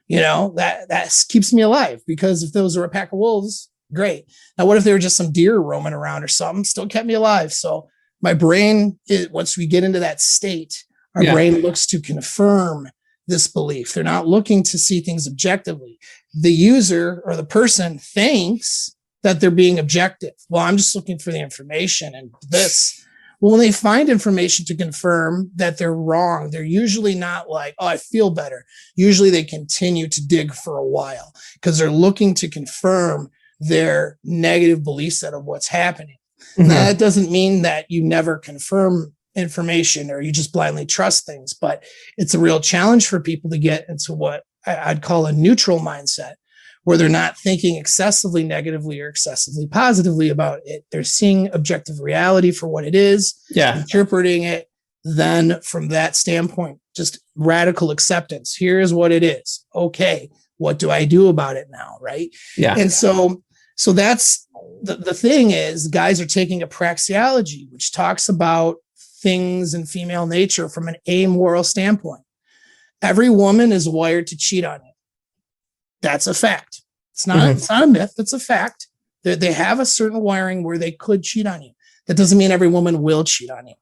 that keeps me alive. Because if those are a pack of wolves, great. Now, what if they were just some deer roaming around or something? Still kept me alive. So my brain, once we get into that state, Our brain looks to confirm this belief. They're not looking to see things objectively. The user or the person thinks that they're being objective. Well, I'm just looking for the information and this. Well, when they find information to confirm that they're wrong, they're usually not like, oh, I feel better. Usually they continue to dig for a while because they're looking to confirm their negative belief set of what's happening. Mm-hmm. Now, that doesn't mean that you never confirm information or you just blindly trust things, but it's a real challenge for people to get into what I'd call a neutral mindset, where they're not thinking excessively negatively or excessively positively about it. They're seeing objective reality for what it is, interpreting it. Then from that standpoint, just radical acceptance. Here's what it is. Okay, what do I do about it now? Right. Yeah. And so that's the thing is guys are taking a praxeology, which talks about things in female nature from an amoral standpoint. Every woman is wired to cheat on you. That's a fact. It's not a myth. It's a fact. They have a certain wiring where they could cheat on you. That doesn't mean every woman will cheat on you.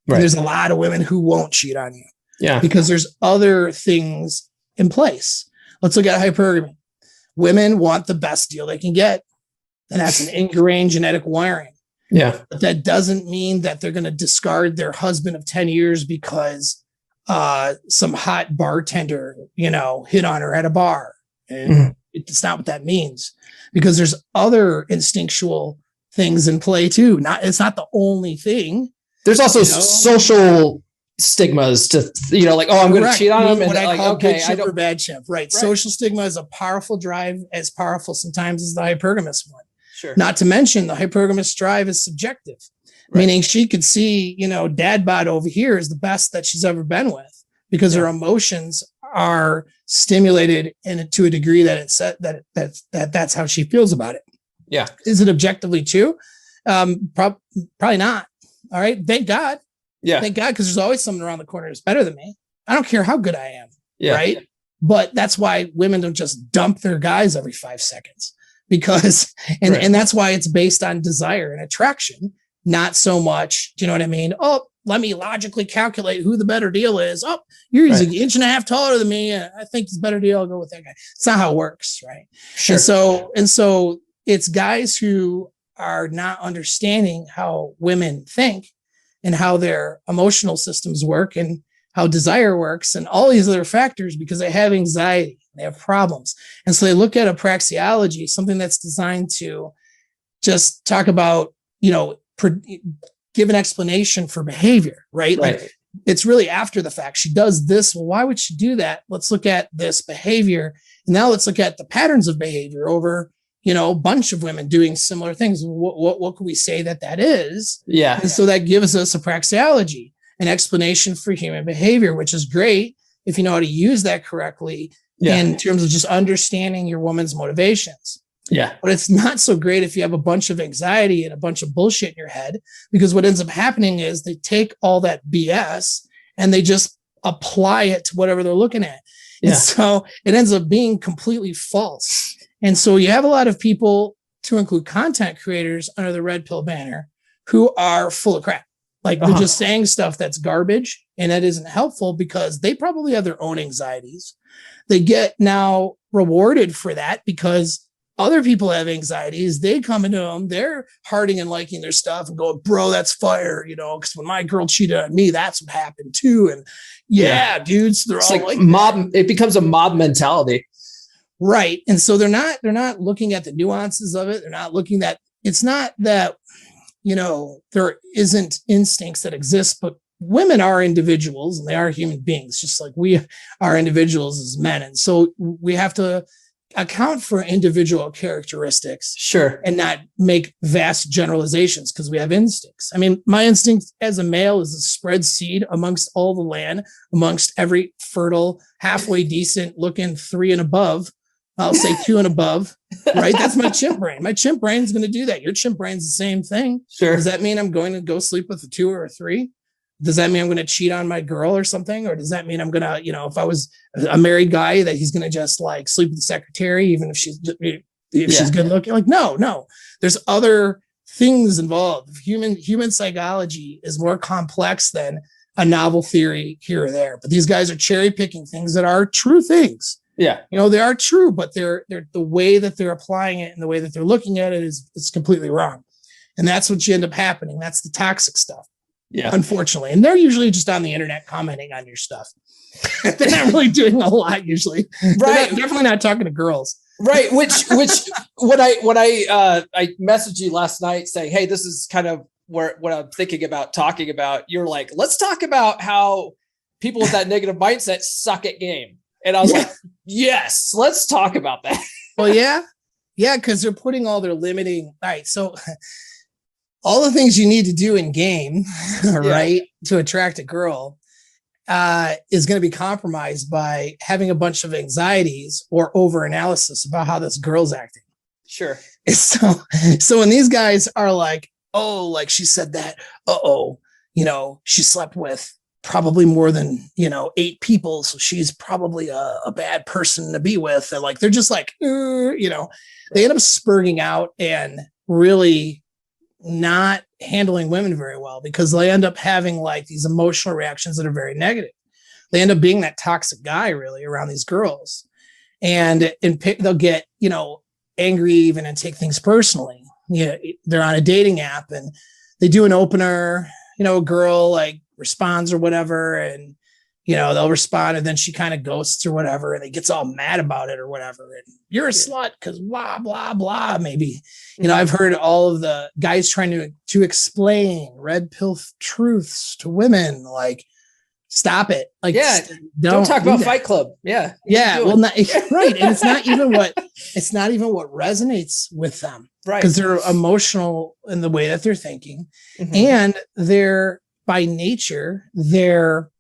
Right. There's a lot of women who won't cheat on you. Yeah. Because there's other things in place. Let's look at hypergamy. Women want the best deal they can get. And that's an ingrained genetic wiring. Yeah. But that doesn't mean that they're going to discard their husband of 10 years because some hot bartender, hit on her at a bar. And it's not what that means, because there's other instinctual things in play too. It's not the only thing. There's also social stigmas to, like, oh, I'm going to cheat on him. And what I call good chimp or bad chimp. Right. Social stigma is a powerful drive, as powerful sometimes as the hypergamous one. Sure. Not to mention the hypergamous drive is subjective, meaning she could see, dad bod over here is the best that she's ever been with, because her emotions are stimulated to a degree that that's how she feels about it. Yeah. Is it objectively true? Probably not. All right. Thank God. Yeah. Thank God. Because there's always someone around the corner who's better than me. I don't care how good I am. Yeah. Right. But that's why women don't just dump their guys every 5 seconds, because, and that's why it's based on desire and attraction, not so much. Do you know what I mean? Oh, let me logically calculate who the better deal is. Oh, you're an inch and a half taller than me. I think it's a better deal. I'll go with that guy. It's not how it works. Right. Sure. And so it's guys who are not understanding how women think and how their emotional systems work and how desire works and all these other factors, because they have anxiety, they have problems. And so they look at a praxeology, something that's designed to just talk about, give an explanation for behavior, right? Like it's really after the fact. She does this. Well, why would she do that? Let's look at this behavior. And now let's look at the patterns of behavior over, a bunch of women doing similar things. What could we say that is? Yeah. And so that gives us a praxeology, an explanation for human behavior, which is great if you know how to use that correctly in terms of just understanding your woman's motivations. Yeah. But it's not so great if you have a bunch of anxiety and a bunch of bullshit in your head, because what ends up happening is they take all that BS and they just apply it to whatever they're looking at. Yeah. And so it ends up being completely false. And so you have a lot of people, to include content creators under the red pill banner, who are full of crap. Like they're just saying stuff that's garbage, and that isn't helpful because they probably have their own anxieties. They get now rewarded for that because other people have anxieties. They come into them, they're hearting and liking their stuff and going, bro, that's fire, because when my girl cheated on me, that's what happened too. And dudes, they're all like mob. That. It becomes a mob mentality. Right. And so they're not looking at the nuances of it. They're not looking at, it's not that, there isn't instincts that exist, but women are individuals and they are human beings, just like we are individuals as men. And so we have to account for individual characteristics. Sure. And not make vast generalizations because we have instincts. I mean, my instinct as a male is to spread seed amongst all the land, amongst every fertile, halfway decent looking 3 and above. I'll say 2 and above, right? That's my chimp brain. My chimp brain is going to do that. Your chimp brain's the same thing. Sure. Does that mean I'm going to go sleep with a 2 or a 3? Does that mean I'm going to cheat on my girl or something? Or does that mean I'm going to, if I was a married guy, that he's going to just like sleep with the secretary, even if she's good looking? Like, no, there's other things involved. Human psychology is more complex than a novel theory here or there. But these guys are cherry picking things that are true things. Yeah. They are true, but they're the way that they're applying it and the way that they're looking at it is completely wrong. And that's what you end up happening. That's the toxic stuff. Yeah. Unfortunately. And they're usually just on the internet commenting on your stuff. They're not really doing a lot usually. Right. Definitely not talking to girls. Right. Which when I messaged you last night saying, hey, this is kind of what I'm thinking about talking about. You're like, let's talk about how people with that negative mindset suck at game. And I was like, yes, let's talk about that. Well, yeah. Yeah. Cause they're putting all their limiting. All right. So all the things you need to do in game, right, to attract a girl is going to be compromised by having a bunch of anxieties or over analysis about how this girl's acting. Sure. So when these guys are like, oh, like she said that, she slept with probably more than, 8 people. So she's probably a bad person to be with. And like, they're just like, they end up spurging out and really not handling women very well because they end up having like these emotional reactions that are very negative. They end up being that toxic guy really around these girls and they'll get, angry even and take things personally. They're on a dating app and they do an opener, a girl like responds or whatever. And, they'll respond and then she kind of ghosts or whatever. And he gets all mad about it or whatever. And you're a slut because blah, blah, blah. Maybe, I've heard all of the guys trying to explain red pill truths to women. Like, stop it. Like, don't talk about Fight Club. Yeah. Yeah. Well, right. And it's not even what resonates with them. Right. Because they're emotional in the way that they're thinking. Mm-hmm. And they're by nature, their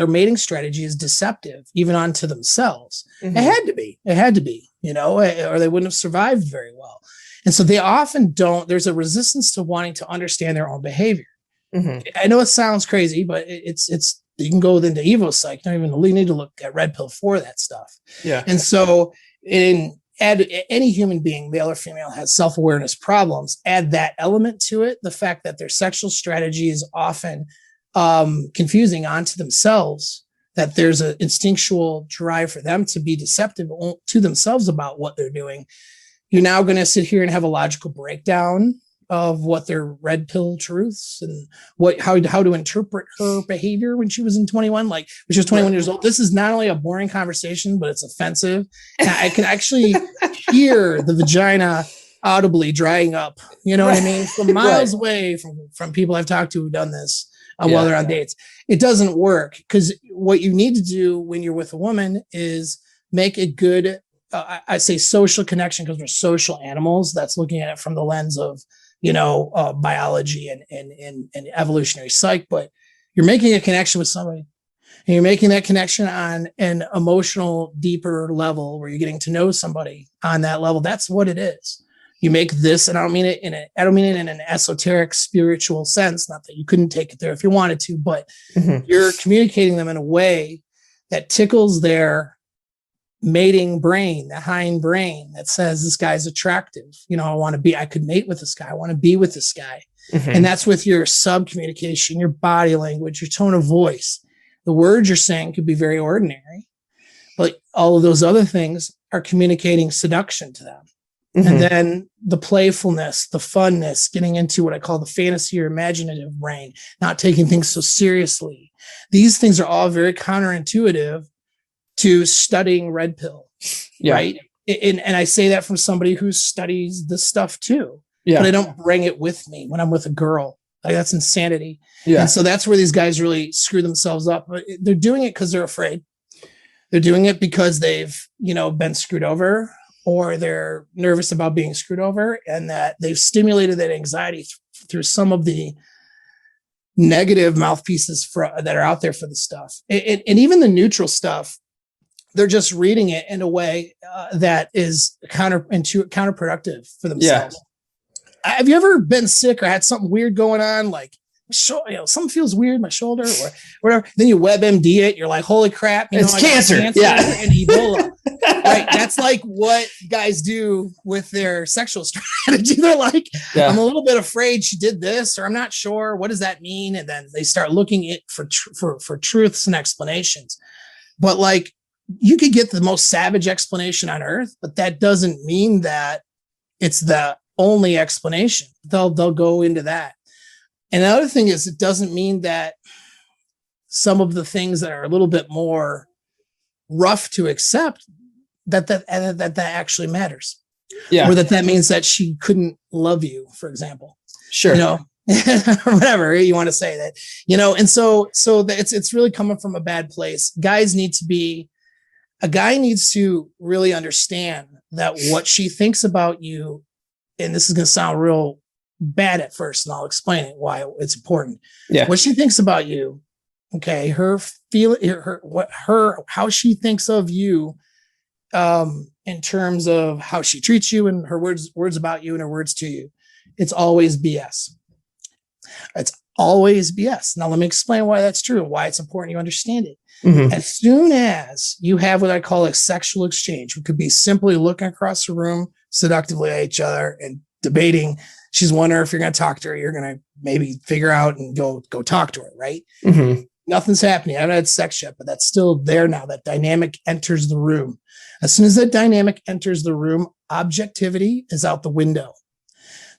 mating strategy is deceptive, even onto themselves. Mm-hmm. It had to be, or they wouldn't have survived very well. And so they often don't, there's a resistance to wanting to understand their own behavior. Mm-hmm. I know it sounds crazy, but it's, you can go into Evo Psych. Don't even need to look at red pill for that stuff. Yeah. And so add any human being, male or female, has self-awareness problems, add that element to it. The fact that their sexual strategy is often confusing onto themselves, that there's an instinctual drive for them to be deceptive to themselves about what they're doing. You're now going to sit here and have a logical breakdown of what their red pill truths and how to interpret her behavior when she was 21 years old. This is not only a boring conversation, but it's offensive. And I can actually hear the vagina audibly drying up, what I mean? From miles away from people I've talked to who've done this while they're on dates. It doesn't work because what you need to do when you're with a woman is make a good, I say social connection because we're social animals. That's looking at it from the lens of, biology and evolutionary psych, but you're making a connection with somebody and you're making that connection on an emotional, deeper level where you're getting to know somebody on that level. That's what it is. You make this, and I don't mean it in an esoteric spiritual sense, not that you couldn't take it there if you wanted to, but you're communicating them in a way that tickles their mating brain, the hind brain that says this guy's attractive. I could mate with this guy. I want to be with this guy. Mm-hmm. And that's with your sub communication, your body language, your tone of voice. The words you're saying could be very ordinary, but all of those other things are communicating seduction to them. Mm-hmm. And then the playfulness, the funness, getting into what I call the fantasy or imaginative brain, not taking things so seriously. These things are all very counterintuitive to studying red pill, right? And I say that from somebody who studies this stuff too, but I don't bring it with me when I'm with a girl. Like, that's insanity. Yeah. And so that's where these guys really screw themselves up. But they're doing it because they're afraid. They're doing it because they've, been screwed over, or they're nervous about being screwed over, and that they've stimulated that anxiety through some of the negative mouthpieces that are out there for the stuff. And even the neutral stuff, they're just reading it in a way that is counterproductive for themselves. Yeah. Have you ever been sick or had something weird going on? Like something feels weird, my shoulder or whatever. Then you WebMD it. You're like, holy crap. It's cancer. Yeah. And Ebola. Right. That's like what guys do with their sexual strategy. They're like, I'm a little bit afraid she did this, or I'm not sure. What does that mean? And then they start looking it for truths and explanations. But like, you could get the most savage explanation on earth, but that doesn't mean that it's the only explanation. They'll go into that. And the other thing is, it doesn't mean that some of the things that are a little bit more rough to accept that actually matters. Yeah. Or that means that she couldn't love you, for example. Sure. Or whatever you want to say that, and so it's really coming from a bad place. A guy needs to really understand that what she thinks about you, and this is going to sound real bad at first, and I'll explain it why it's important. Yeah. What she thinks about you, okay, how she thinks of you, in terms of how she treats you and her words about you and her words to you, it's always BS. It's always BS. Now let me explain why that's true and why it's important you understand it. Mm-hmm. As soon as you have what I call a sexual exchange, which could be simply looking across the room seductively at each other and debating. She's wondering if you're going to talk to her. You're going to maybe figure out and go talk to her, right? Mm-hmm. Nothing's happening. I haven't had sex yet, but that's still there now. That dynamic enters the room. As soon as that dynamic enters the room, objectivity is out the window.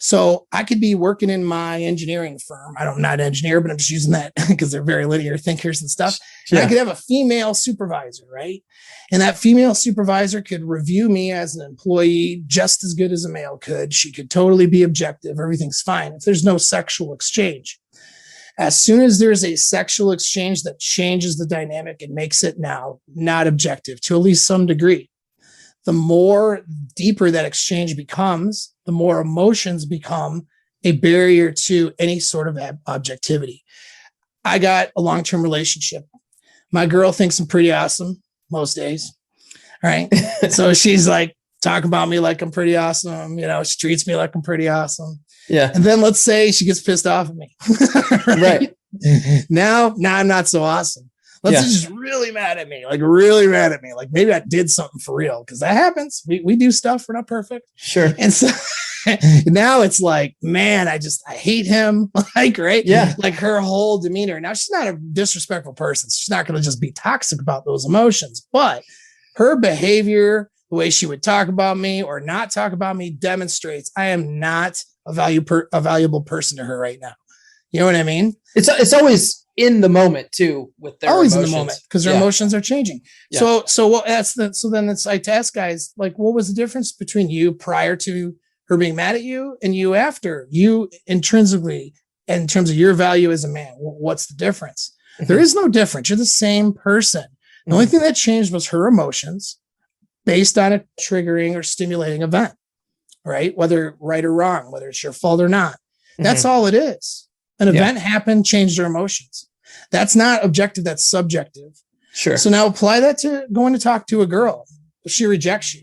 So I could be working in my engineering firm. I'm not an engineer, but I'm just using that because they're very linear thinkers and stuff. Yeah. And I could have a female supervisor, right? And that female supervisor could review me as an employee just as good as a male could. She could totally be objective. Everything's fine if there's no sexual exchange. As soon as there's a sexual exchange that changes the dynamic and makes it now not objective to at least some degree, the more deeper that exchange becomes, the more emotions become a barrier to any sort of objectivity. I got a long-term relationship. My girl thinks I'm pretty awesome most days. All right. So she's like talking about me like I'm pretty awesome. She treats me like I'm pretty awesome. Yeah. And then let's say she gets pissed off at me. Right. Now I'm not so awesome. Let's say she's really mad at me, like really mad at me. Like maybe I did something for real, because that happens. We do stuff. We're not perfect. Sure. And so now it's like, man, I hate him. Like, right. Yeah. Like her whole demeanor. Now she's not a disrespectful person. She's not going to just be toxic about those emotions, but her behavior, the way she would talk about me or not talk about me, demonstrates I am not a valuable person to her right now. You know what I mean? It's always in the moment too, with their always emotions. In the moment, because their emotions are changing. Yeah. So then it's like to ask guys, like, what was the difference between you prior to her being mad at you and you after? You intrinsically, in terms of your value as a man, what's the difference? Mm-hmm. There is no difference. You're the same person. The only thing that changed was her emotions based on a triggering or stimulating event, right? Whether right or wrong, whether it's your fault or not. That's all it is. An event happened, changed her emotions. That's not objective, that's subjective. Sure. So now apply that to going to talk to a girl. If she rejects you,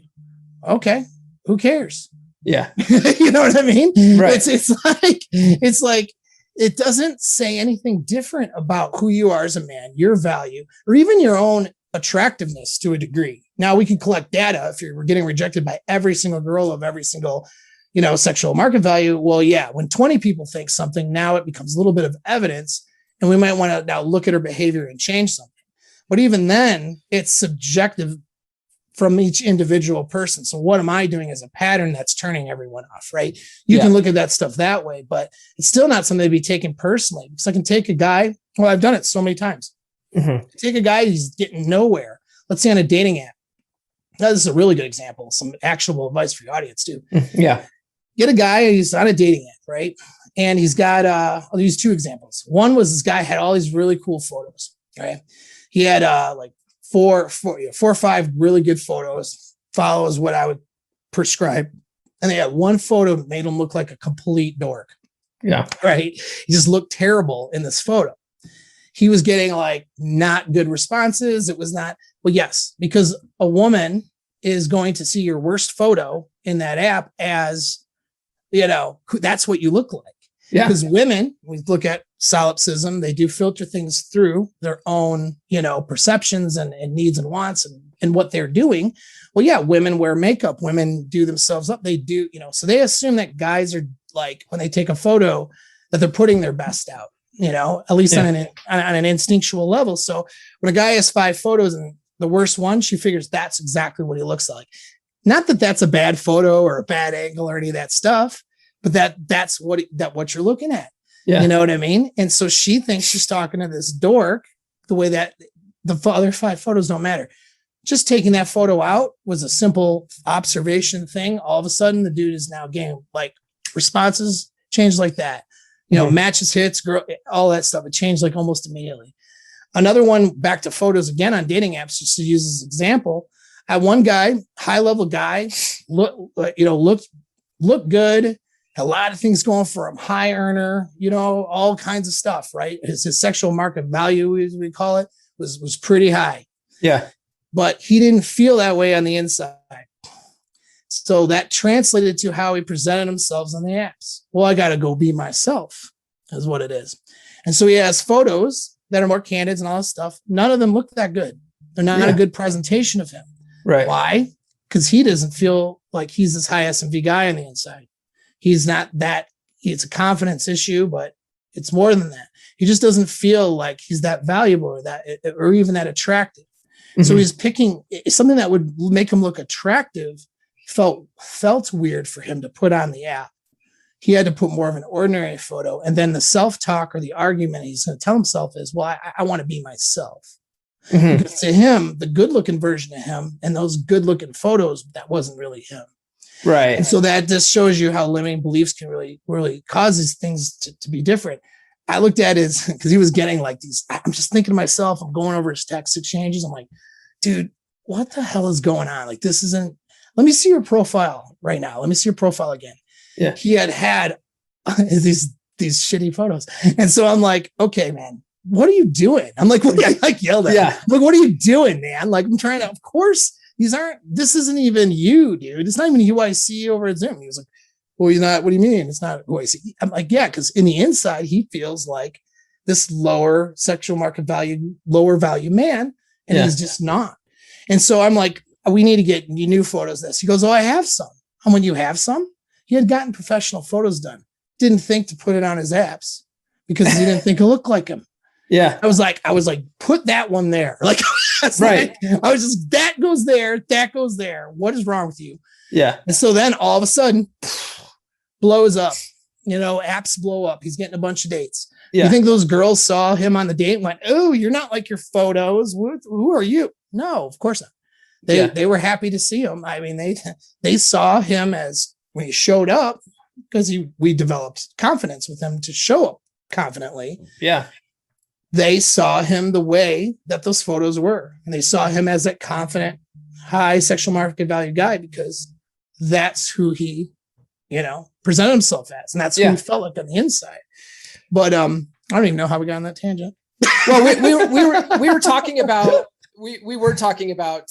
okay, who cares? Yeah. You know what I mean? Right. It's like it doesn't say anything different about who you are as a man, your value, or even your own attractiveness to a degree. Now we can collect data if you're getting rejected by every single girl of every single sexual market value. Well, yeah, when 20 people think something, now it becomes a little bit of evidence, and we might want to now look at her behavior and change something. But even then, it's subjective from each individual person. So what am I doing as a pattern that's turning everyone off, right? You can look at that stuff that way, but it's still not something to be taken personally, because I can take a guy. Well, I've done it so many times. Mm-hmm. Take a guy who's getting nowhere. Let's say on a dating app. Now, this is a really good example. Some actionable advice for your audience too. Yeah. Get a guy who's on a dating app, right? And he's got, I'll use two examples. One was this guy had all these really cool photos, right? He had like four or five really good photos, follows what I would prescribe. And they had one photo that made him look like a complete dork. Yeah. Right. He just looked terrible in this photo. He was getting like not good responses. It was not, well, yes, because a woman is going to see your worst photo in that app as, that's what you look like. Yeah. Because women, we look at solipsism, they do filter things through their own, perceptions and needs and wants and what they're doing. Well, yeah, women wear makeup, women do themselves up. They do, so they assume that guys are like, when they take a photo, that they're putting their best out, at least on an instinctual level. So when a guy has 5 photos and the worst one, she figures that's exactly what he looks like. Not that that's a bad photo or a bad angle or any of that stuff, but that's what you're looking at. Yeah. You know what I mean? And so she thinks she's talking to this dork the way that the other 5 photos don't matter. Just taking that photo out was a simple observation thing. All of a sudden, the dude is now getting like responses changed like that. Matches, hits, girl, all that stuff. It changed like almost immediately. Another one, back to photos again on dating apps, just to use as an example. I had one guy, high level guy, looked good, had a lot of things going for him, high earner, all kinds of stuff, right? His sexual market value, as we call it, was pretty high. Yeah. But he didn't feel that way on the inside. So that translated to how he presented himself on the apps. Well, I got to go be myself, is what it is. And so he has photos that are more candid and all this stuff. None of them look that good. They're not a good presentation of him. Right. Why? Because he doesn't feel like he's this high S&V guy on the inside. He's not that. It's a confidence issue, but it's more than that. He just doesn't feel like he's that valuable or even that attractive. Mm-hmm. So he's picking something that would make him look attractive. Felt weird for him to put on the app. He had to put more of an ordinary photo. And then the self-talk or the argument he's going to tell himself is, well, I want to be myself. Mm-hmm. Because to him, the good-looking version of him and those good-looking photos, that wasn't really him. Right. And so that just shows you how limiting beliefs can really cause these things to be different. I looked at his, because he was getting like these, I'm just thinking to myself, I'm going over his text exchanges. I'm like, dude, what the hell is going on? Like, this isn't, let me see your profile right now. Let me see your profile again. Yeah. He had these shitty photos. And so I'm like, okay, man, what are you doing? I'm like, I like yelled at him. I'm like, what are you doing, man? Like, I'm trying to, of course, this isn't even you, dude. It's not even who I see over at Zoom. He was like, well, you're not, what do you mean? It's not who I see. I'm like, yeah, because in the inside, he feels like this lower sexual market value, lower value man. And he's just not. And so I'm like, we need to get new photos of this. He goes, oh, I have some. And when you have some, he had gotten professional photos done. Didn't think to put it on his apps because he didn't think it looked like him. Yeah. I was like, put that one there. Like, right. Like, I was just, that goes there. What is wrong with you? Yeah. And so then all of a sudden, blows up. Apps blow up. He's getting a bunch of dates. Yeah. You think those girls saw him on the date and went, oh, you're not like your photos. Who are you? No, of course not. They were happy to see him. I mean, they saw him as when he showed up because we developed confidence with him to show up confidently. Yeah. They saw him the way that those photos were. And they saw him as that confident, high sexual market value guy because that's who he, presented himself as. And that's who he felt like on the inside. But I don't even know how we got on that tangent. Well, we were talking about we were talking about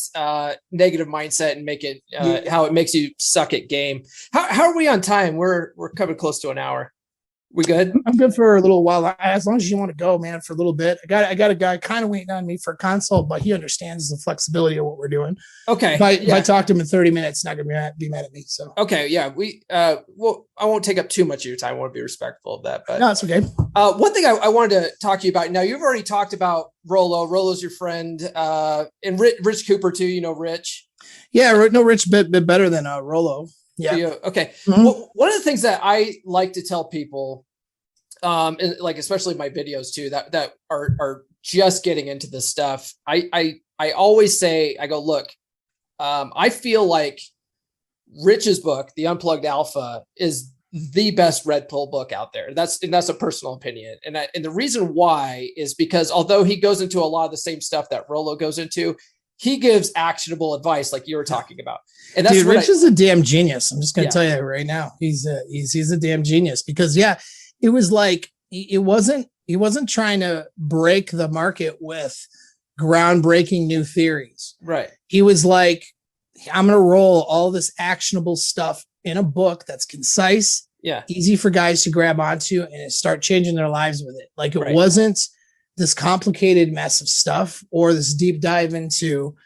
negative mindset and make it how it makes you suck at game. How are we on time? We're coming close to an hour. We good? I'm good for a little while. As long as you want to go, man, for a little bit. I got a guy kind of waiting on me for a consult, but he understands the flexibility of what we're doing. Okay. If I talk to him in 30 minutes, not gonna be mad at me. So okay, yeah. Well, I won't take up too much of your time. I want to be respectful of that. But no, it's okay. One thing I wanted to talk to you about. Now, you've already talked about Rollo. Rollo's your friend, and Rich Cooper too. You know Rich. Yeah, no, Rich bit better than Rollo. Yeah. Okay. Mm-hmm. Well, one of the things that I like to tell people, and like especially my videos too, that are just getting into this stuff, I always say, I go, look, I feel like Rich's book, The Unplugged Alpha, is the best red pill book out there. That's a personal opinion, and the reason why is because although he goes into a lot of the same stuff that Rollo goes into, he gives actionable advice like you were talking about. And that's Rich is a damn genius. I'm just going to tell you right now. He's a damn genius because it was like, he wasn't trying to break the market with groundbreaking new theories. Right. He was like, I'm going to roll all this actionable stuff in a book that's concise, Yeah. easy for guys to grab onto and start changing their lives with it. Like it Right. wasn't this complicated mess of stuff or this deep dive into,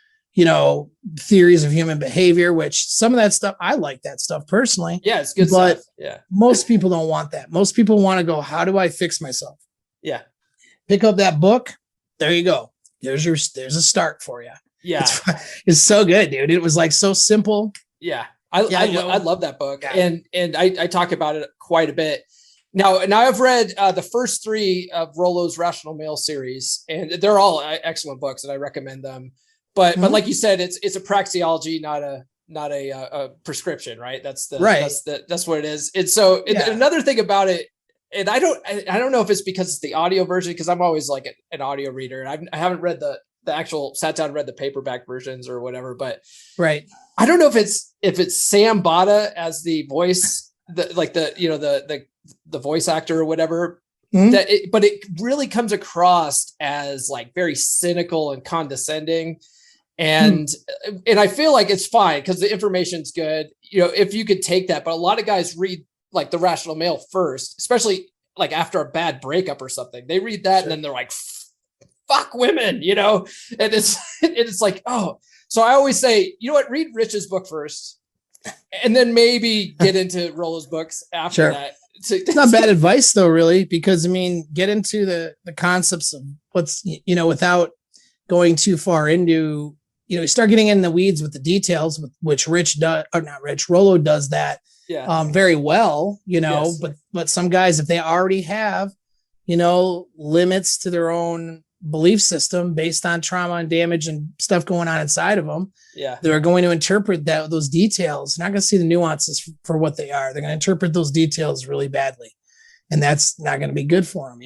theories of human behavior, which some of that stuff, I like that stuff personally. Yeah, it's good but stuff. Yeah. Most people don't want that. Most people want to go, how do I fix myself? Yeah. Pick up that book. There you go. There's a start for you. Yeah. It's so good, dude. It was like so simple. Yeah. I love that book. Yeah. And I talk about it quite a bit. Now I've read the first 3 of Rollo's Rational Male series, and they're all excellent books, and I recommend them. But like you said, it's a praxeology, not a prescription, right? That's what it is. And so another thing about it, and I don't know if it's because it's the audio version, because I'm always like an audio reader, and I haven't read the actual sat down and read the paperback versions or whatever, but right. I don't know if it's Sam Bada as the voice, the voice actor or whatever. Mm-hmm. But it really comes across as like very cynical and condescending. And I feel like it's fine because the information's good, if you could take that. But a lot of guys read like the Rational Male first, especially like after a bad breakup or something. They read that, sure. And then they're like, fuck women, and it's like, oh. So I always say, you know what, read Rich's book first, and then maybe get into Rollo's books after sure. that. It's not bad advice though, really, because get into the concepts of what's, without going too far into, you start getting in the weeds with the details, which Rollo does that very well, yes. but some guys, if they already have, limits to their own belief system based on trauma and damage and stuff going on inside of them, they're going to interpret those details. They're not going to see the nuances for what they are. They're going to interpret those details really badly, and that's not going to be good for them,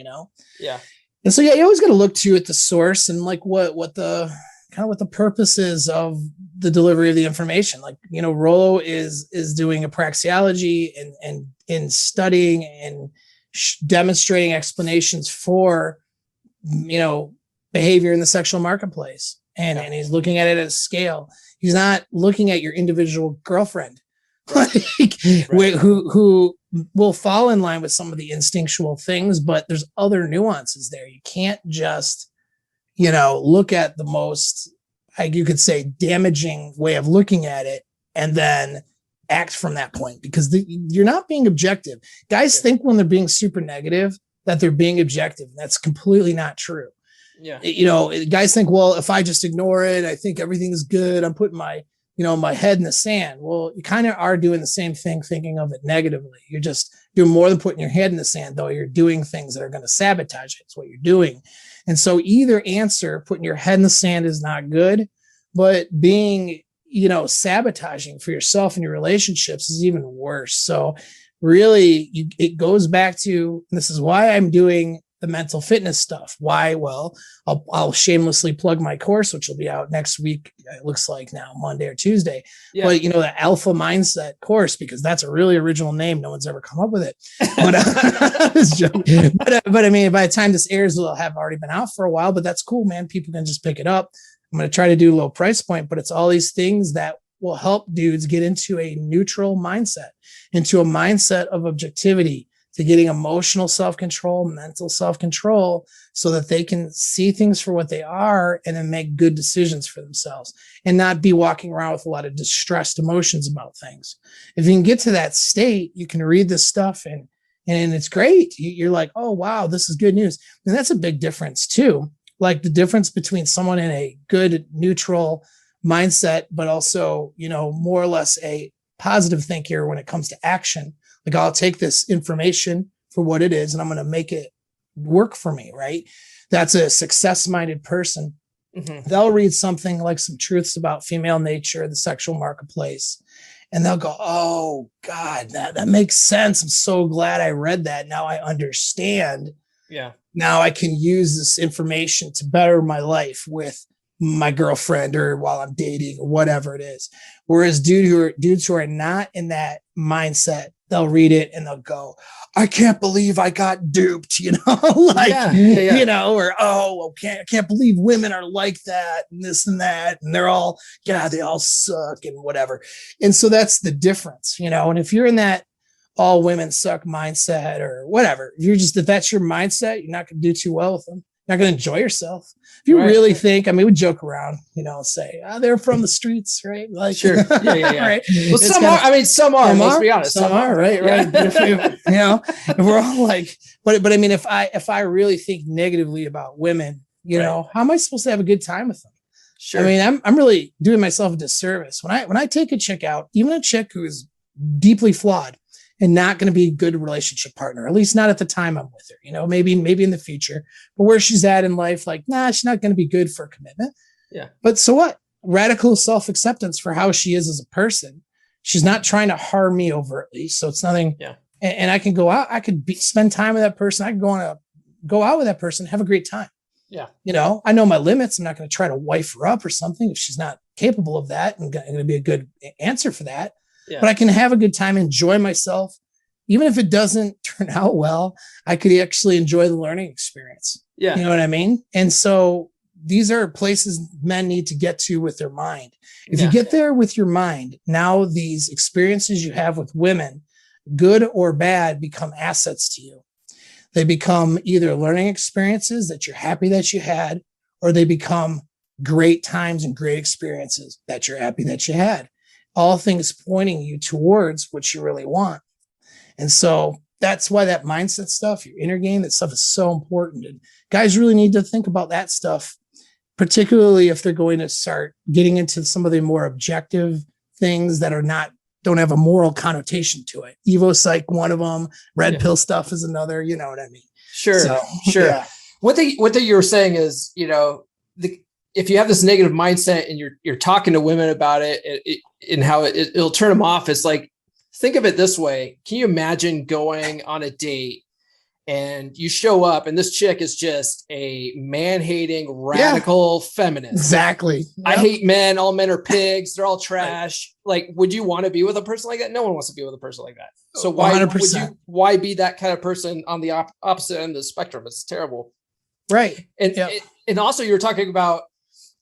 Yeah. And so, you always got to look at the source and like what the purpose is of the delivery of the information. Like, Rollo is doing a praxeology and in studying and demonstrating explanations for, behavior in the sexual marketplace. And he's looking at it at a scale. He's not looking at your individual girlfriend, right. who will fall in line with some of the instinctual things, but there's other nuances there. You can't just, look at the most, you could say, damaging way of looking at it and then act from that point, because you're not being objective. Guys think when they're being super negative that they're being objective. That's completely not true. Yeah. Guys think, well, if I just ignore it, I think everything's good. I'm putting my head in the sand. Well, you kind of are doing the same thing, thinking of it negatively. You're just doing more than putting your head in the sand, though. You're doing things that are going to sabotage it. It's what you're doing. And so either answer, putting your head in the sand, is not good, but being, sabotaging for yourself and your relationships is even worse. So really, it goes back to, and this is why I'm doing the mental fitness stuff. Why? Well, I'll shamelessly plug my course, which will be out next week. It looks like now Monday or Tuesday. Yeah. But the Alpha Mindset course, because that's a really original name. No one's ever come up with it. But I mean, by the time this airs, it'll have already been out for a while. But that's cool, man. People can just pick it up. I'm going to try to do a low price point, but it's all these things that will help dudes get into a neutral mindset, into a mindset of objectivity, to getting emotional self-control, mental self-control, so that they can see things for what they are and then make good decisions for themselves and not be walking around with a lot of distressed emotions about things. If you can get to that state, you can read this stuff and it's great. You're like, oh, wow, this is good news. And that's a big difference too. Like the difference between someone in a good neutral mindset, but also, more or less a positive thinker when it comes to action. Like, I'll take this information for what it is and I'm going to make it work for me, right? That's a success-minded person. Mm-hmm. They'll read something like some truths about female nature, the sexual marketplace, and they'll go, oh God, that makes sense. I'm so glad I read that. Now I understand. Yeah. Now I can use this information to better my life with my girlfriend or while I'm dating or whatever it is. Whereas dudes who are not in that mindset, they'll read it and they'll go, I can't believe I got duped, or, oh, okay, I can't believe women are like that and this and that. And they're all, they all suck and whatever. And so that's the difference, and if you're in that all women suck mindset or whatever. If that's your mindset, you're not going to do too well with them. You're not going to enjoy yourself. If you really think, I mean, we joke around, say, they're from the streets, right? Like, sure. Yeah. Right. Well, some are, let's be honest. Some are, right. But if we're all like, but I mean, if I really think negatively about women, how am I supposed to have a good time with them? Sure. I mean, I'm really doing myself a disservice when I take a chick out, even a chick who is deeply flawed and not going to be a good relationship partner, at least not at the time I'm with her, maybe in the future, but where she's at in life, like, she's not going to be good for a commitment. Yeah. But so what? Radical self-acceptance for how she is as a person. She's not trying to harm me overtly. So it's nothing. Yeah. And I can go out, I could spend time with that person. I can go out with that person, have a great time. Yeah. I know my limits. I'm not going to try to wife her up or something if she's not capable of that and going to be a good answer for that. Yeah. But I can have a good time, enjoy myself. Even if it doesn't turn out well, I could actually enjoy the learning experience. Yeah. You know what I mean? And so these are places men need to get to with their mind. If you get there with your mind, now these experiences you have with women, good or bad, become assets to you. They become either learning experiences that you're happy that you had, or they become great times and great experiences that you're happy that you had. All things pointing you towards what you really want. And so that's why that mindset stuff, your inner game, that stuff is so important. And guys really need to think about that stuff, particularly if they're going to start getting into some of the more objective things that don't have a moral connotation to it. Evo Psych, one of them, red pill stuff is another, you know what I mean? Sure. So, sure. Yeah. What you were saying is, if you have this negative mindset and you're talking to women about it and how it'll turn them off, it's like, think of it this way. Can you imagine going on a date and you show up and this chick is just a man-hating radical feminist? Exactly. Yep. I hate men. All men are pigs. They're all trash. Like, would you want to be with a person like that? No one wants to be with a person like that. So why be that kind of person on the opposite end of the spectrum? It's terrible. Right. And also you were talking about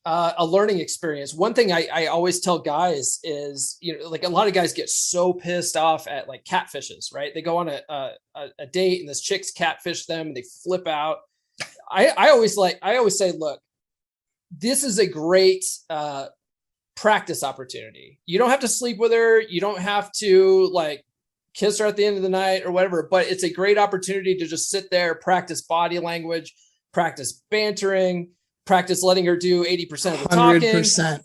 a learning experience. One thing I always tell guys is, like a lot of guys get so pissed off at like catfishes, right? They go on a date and this chick's catfish them and they flip out. I always say, look, this is a great practice opportunity. You don't have to sleep with her. You don't have to like kiss her at the end of the night or whatever, but it's a great opportunity to just sit there, practice body language, practice bantering, practice letting her do 80% of the talking. 100%.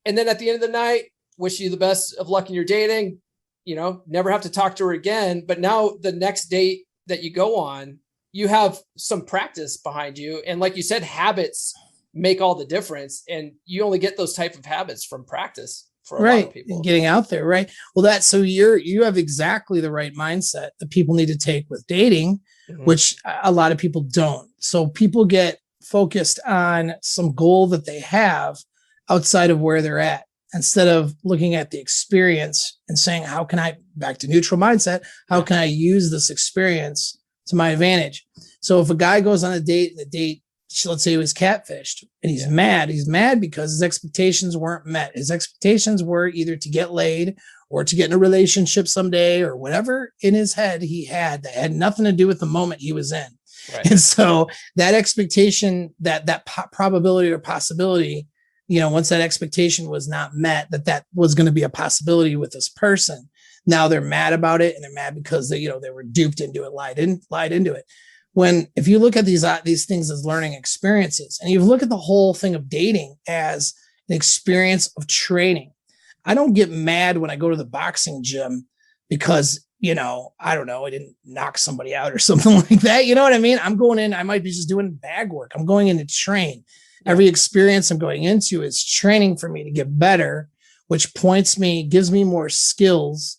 And then at the end of the night, wish you the best of luck in your dating, never have to talk to her again. But now the next date that you go on, you have some practice behind you. And like you said, habits make all the difference. And you only get those type of habits from practice for a lot of people. Getting out there, right? Well, so you have exactly the right mindset that people need to take with dating, which a lot of people don't. So people get focused on some goal that they have outside of where they're at, instead of looking at the experience and saying, how can I, back to neutral mindset, how can I use this experience to my advantage? So if a guy goes on a date and the date, let's say he was catfished and he's mad because his expectations weren't met. His expectations were either to get laid or to get in a relationship someday or whatever in his head he had that had nothing to do with the moment he was in. Right. And so that expectation, that probability or possibility, once that expectation was not met, that was going to be a possibility with this person. Now they're mad about it, and they're mad because they were duped into it, lied into it. If you look at these things as learning experiences, and you look at the whole thing of dating as an experience of training, I don't get mad when I go to the boxing gym because I don't know, I didn't knock somebody out or something like that. You know what I mean? I'm going in, I might be just doing bag work. I'm going in to train. Every experience I'm going into is training for me to get better, which gives me more skills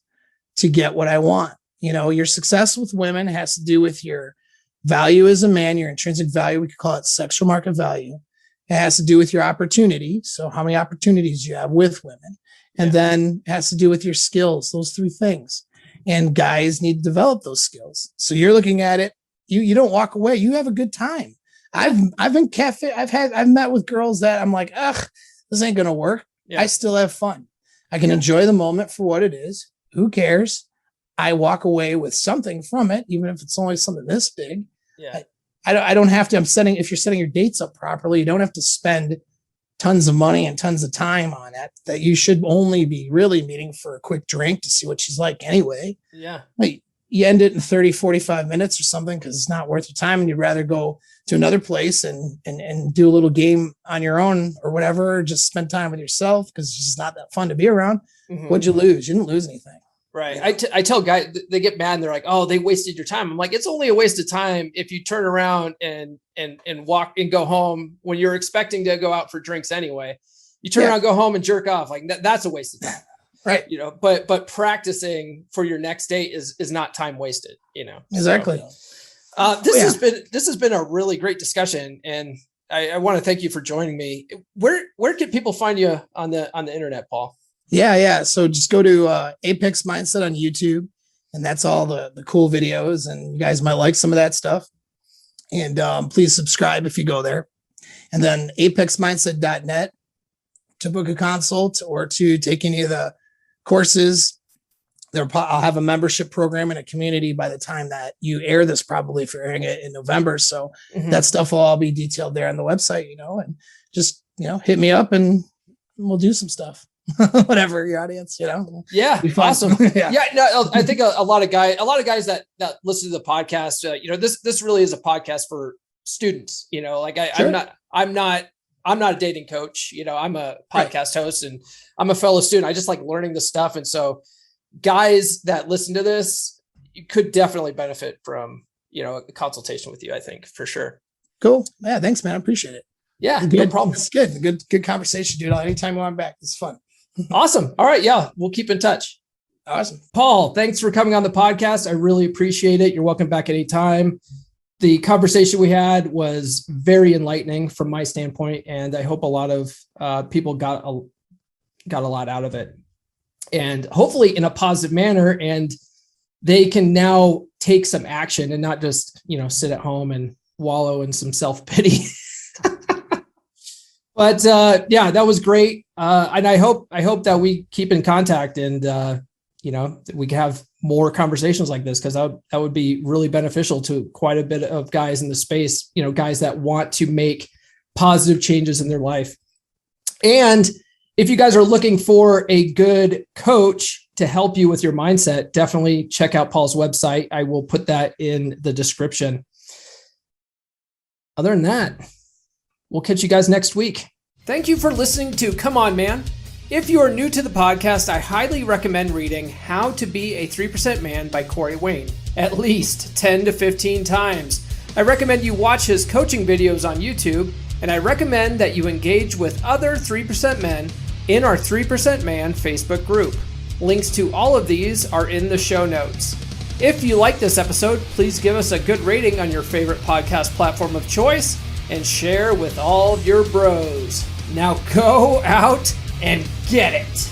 to get what I want. Your success with women has to do with your value as a man, your intrinsic value. We could call it sexual market value. It has to do with your opportunity. So how many opportunities you have with women, and then it has to do with your skills, those three things. And guys need to develop those skills. So you're looking at it, you don't walk away. You have a good time. I've been I've met with girls that I'm like, this ain't going to work. Yeah. I still have fun. I can enjoy the moment for what it is. Who cares? I walk away with something from it, even if it's only something this big. Yeah. I don't have to, if you're setting your dates up properly, you don't have to spend tons of money and tons of time on it, that you should only be really meeting for a quick drink to see what she's like anyway. Yeah. Like, you end it in 30, 45 minutes or something because it's not worth your time and you'd rather go to another place and do a little game on your own or whatever, or just spend time with yourself because it's just not that fun to be around. Mm-hmm. What'd you lose? You didn't lose anything. Right. I tell guys, they get mad and they're like, oh, they wasted your time. I'm like, it's only a waste of time if you turn around and walk and go home when you're expecting to go out for drinks anyway. You turn around, go home and jerk off. Like that's a waste of time. Right. You know, but practicing for your next date is not time wasted, you know. Exactly. So, this has been a really great discussion, and I want to thank you for joining me. Where can people find you on the internet, Paul? Yeah. So just go to Apex Mindset on YouTube, and that's all the cool videos, and you guys might like some of that stuff. And please subscribe if you go there. And then apexmindset.net to book a consult or to take any of the courses. I'll have a membership program and a community by the time that you air this, probably if you're airing it in November. So that stuff will all be detailed there on the website, and just, hit me up and we'll do some stuff. Whatever your audience, Yeah. Awesome. No, I think a lot of guys that listen to the podcast, this really is a podcast for students, sure. I'm not a dating coach, I'm a podcast host and I'm a fellow student. I just like learning this stuff. And so guys that listen to this, you could definitely benefit from, a consultation with you, I think, for sure. Cool. Yeah. Thanks, man. I appreciate it. Yeah. No problem. It's good. Good conversation, dude. Anytime you want back, it's fun. Awesome. All right. Yeah. We'll keep in touch. Awesome. Paul, thanks for coming on the podcast. I really appreciate it. You're welcome back anytime. The conversation we had was very enlightening from my standpoint, and I hope a lot of people got a lot out of it, and hopefully in a positive manner, and they can now take some action and not just, sit at home and wallow in some self-pity. But that was great. And I hope that we keep in contact and, we can have more conversations like this, because that would be really beneficial to quite a bit of guys in the space, guys that want to make positive changes in their life. And if you guys are looking for a good coach to help you with your mindset, definitely check out Paul's website. I will put that in the description. Other than that, we'll catch you guys next week. Thank you for listening to Come On Man. If you are new to the podcast, I highly recommend reading How to Be a 3% Man by Corey Wayne at least 10 to 15 times. I recommend you watch his coaching videos on YouTube, and I recommend that you engage with other 3% men in our 3% Man Facebook group. Links to all of these are in the show notes. If you like this episode, please give us a good rating on your favorite podcast platform of choice and share with all of your bros. Now go out and get it.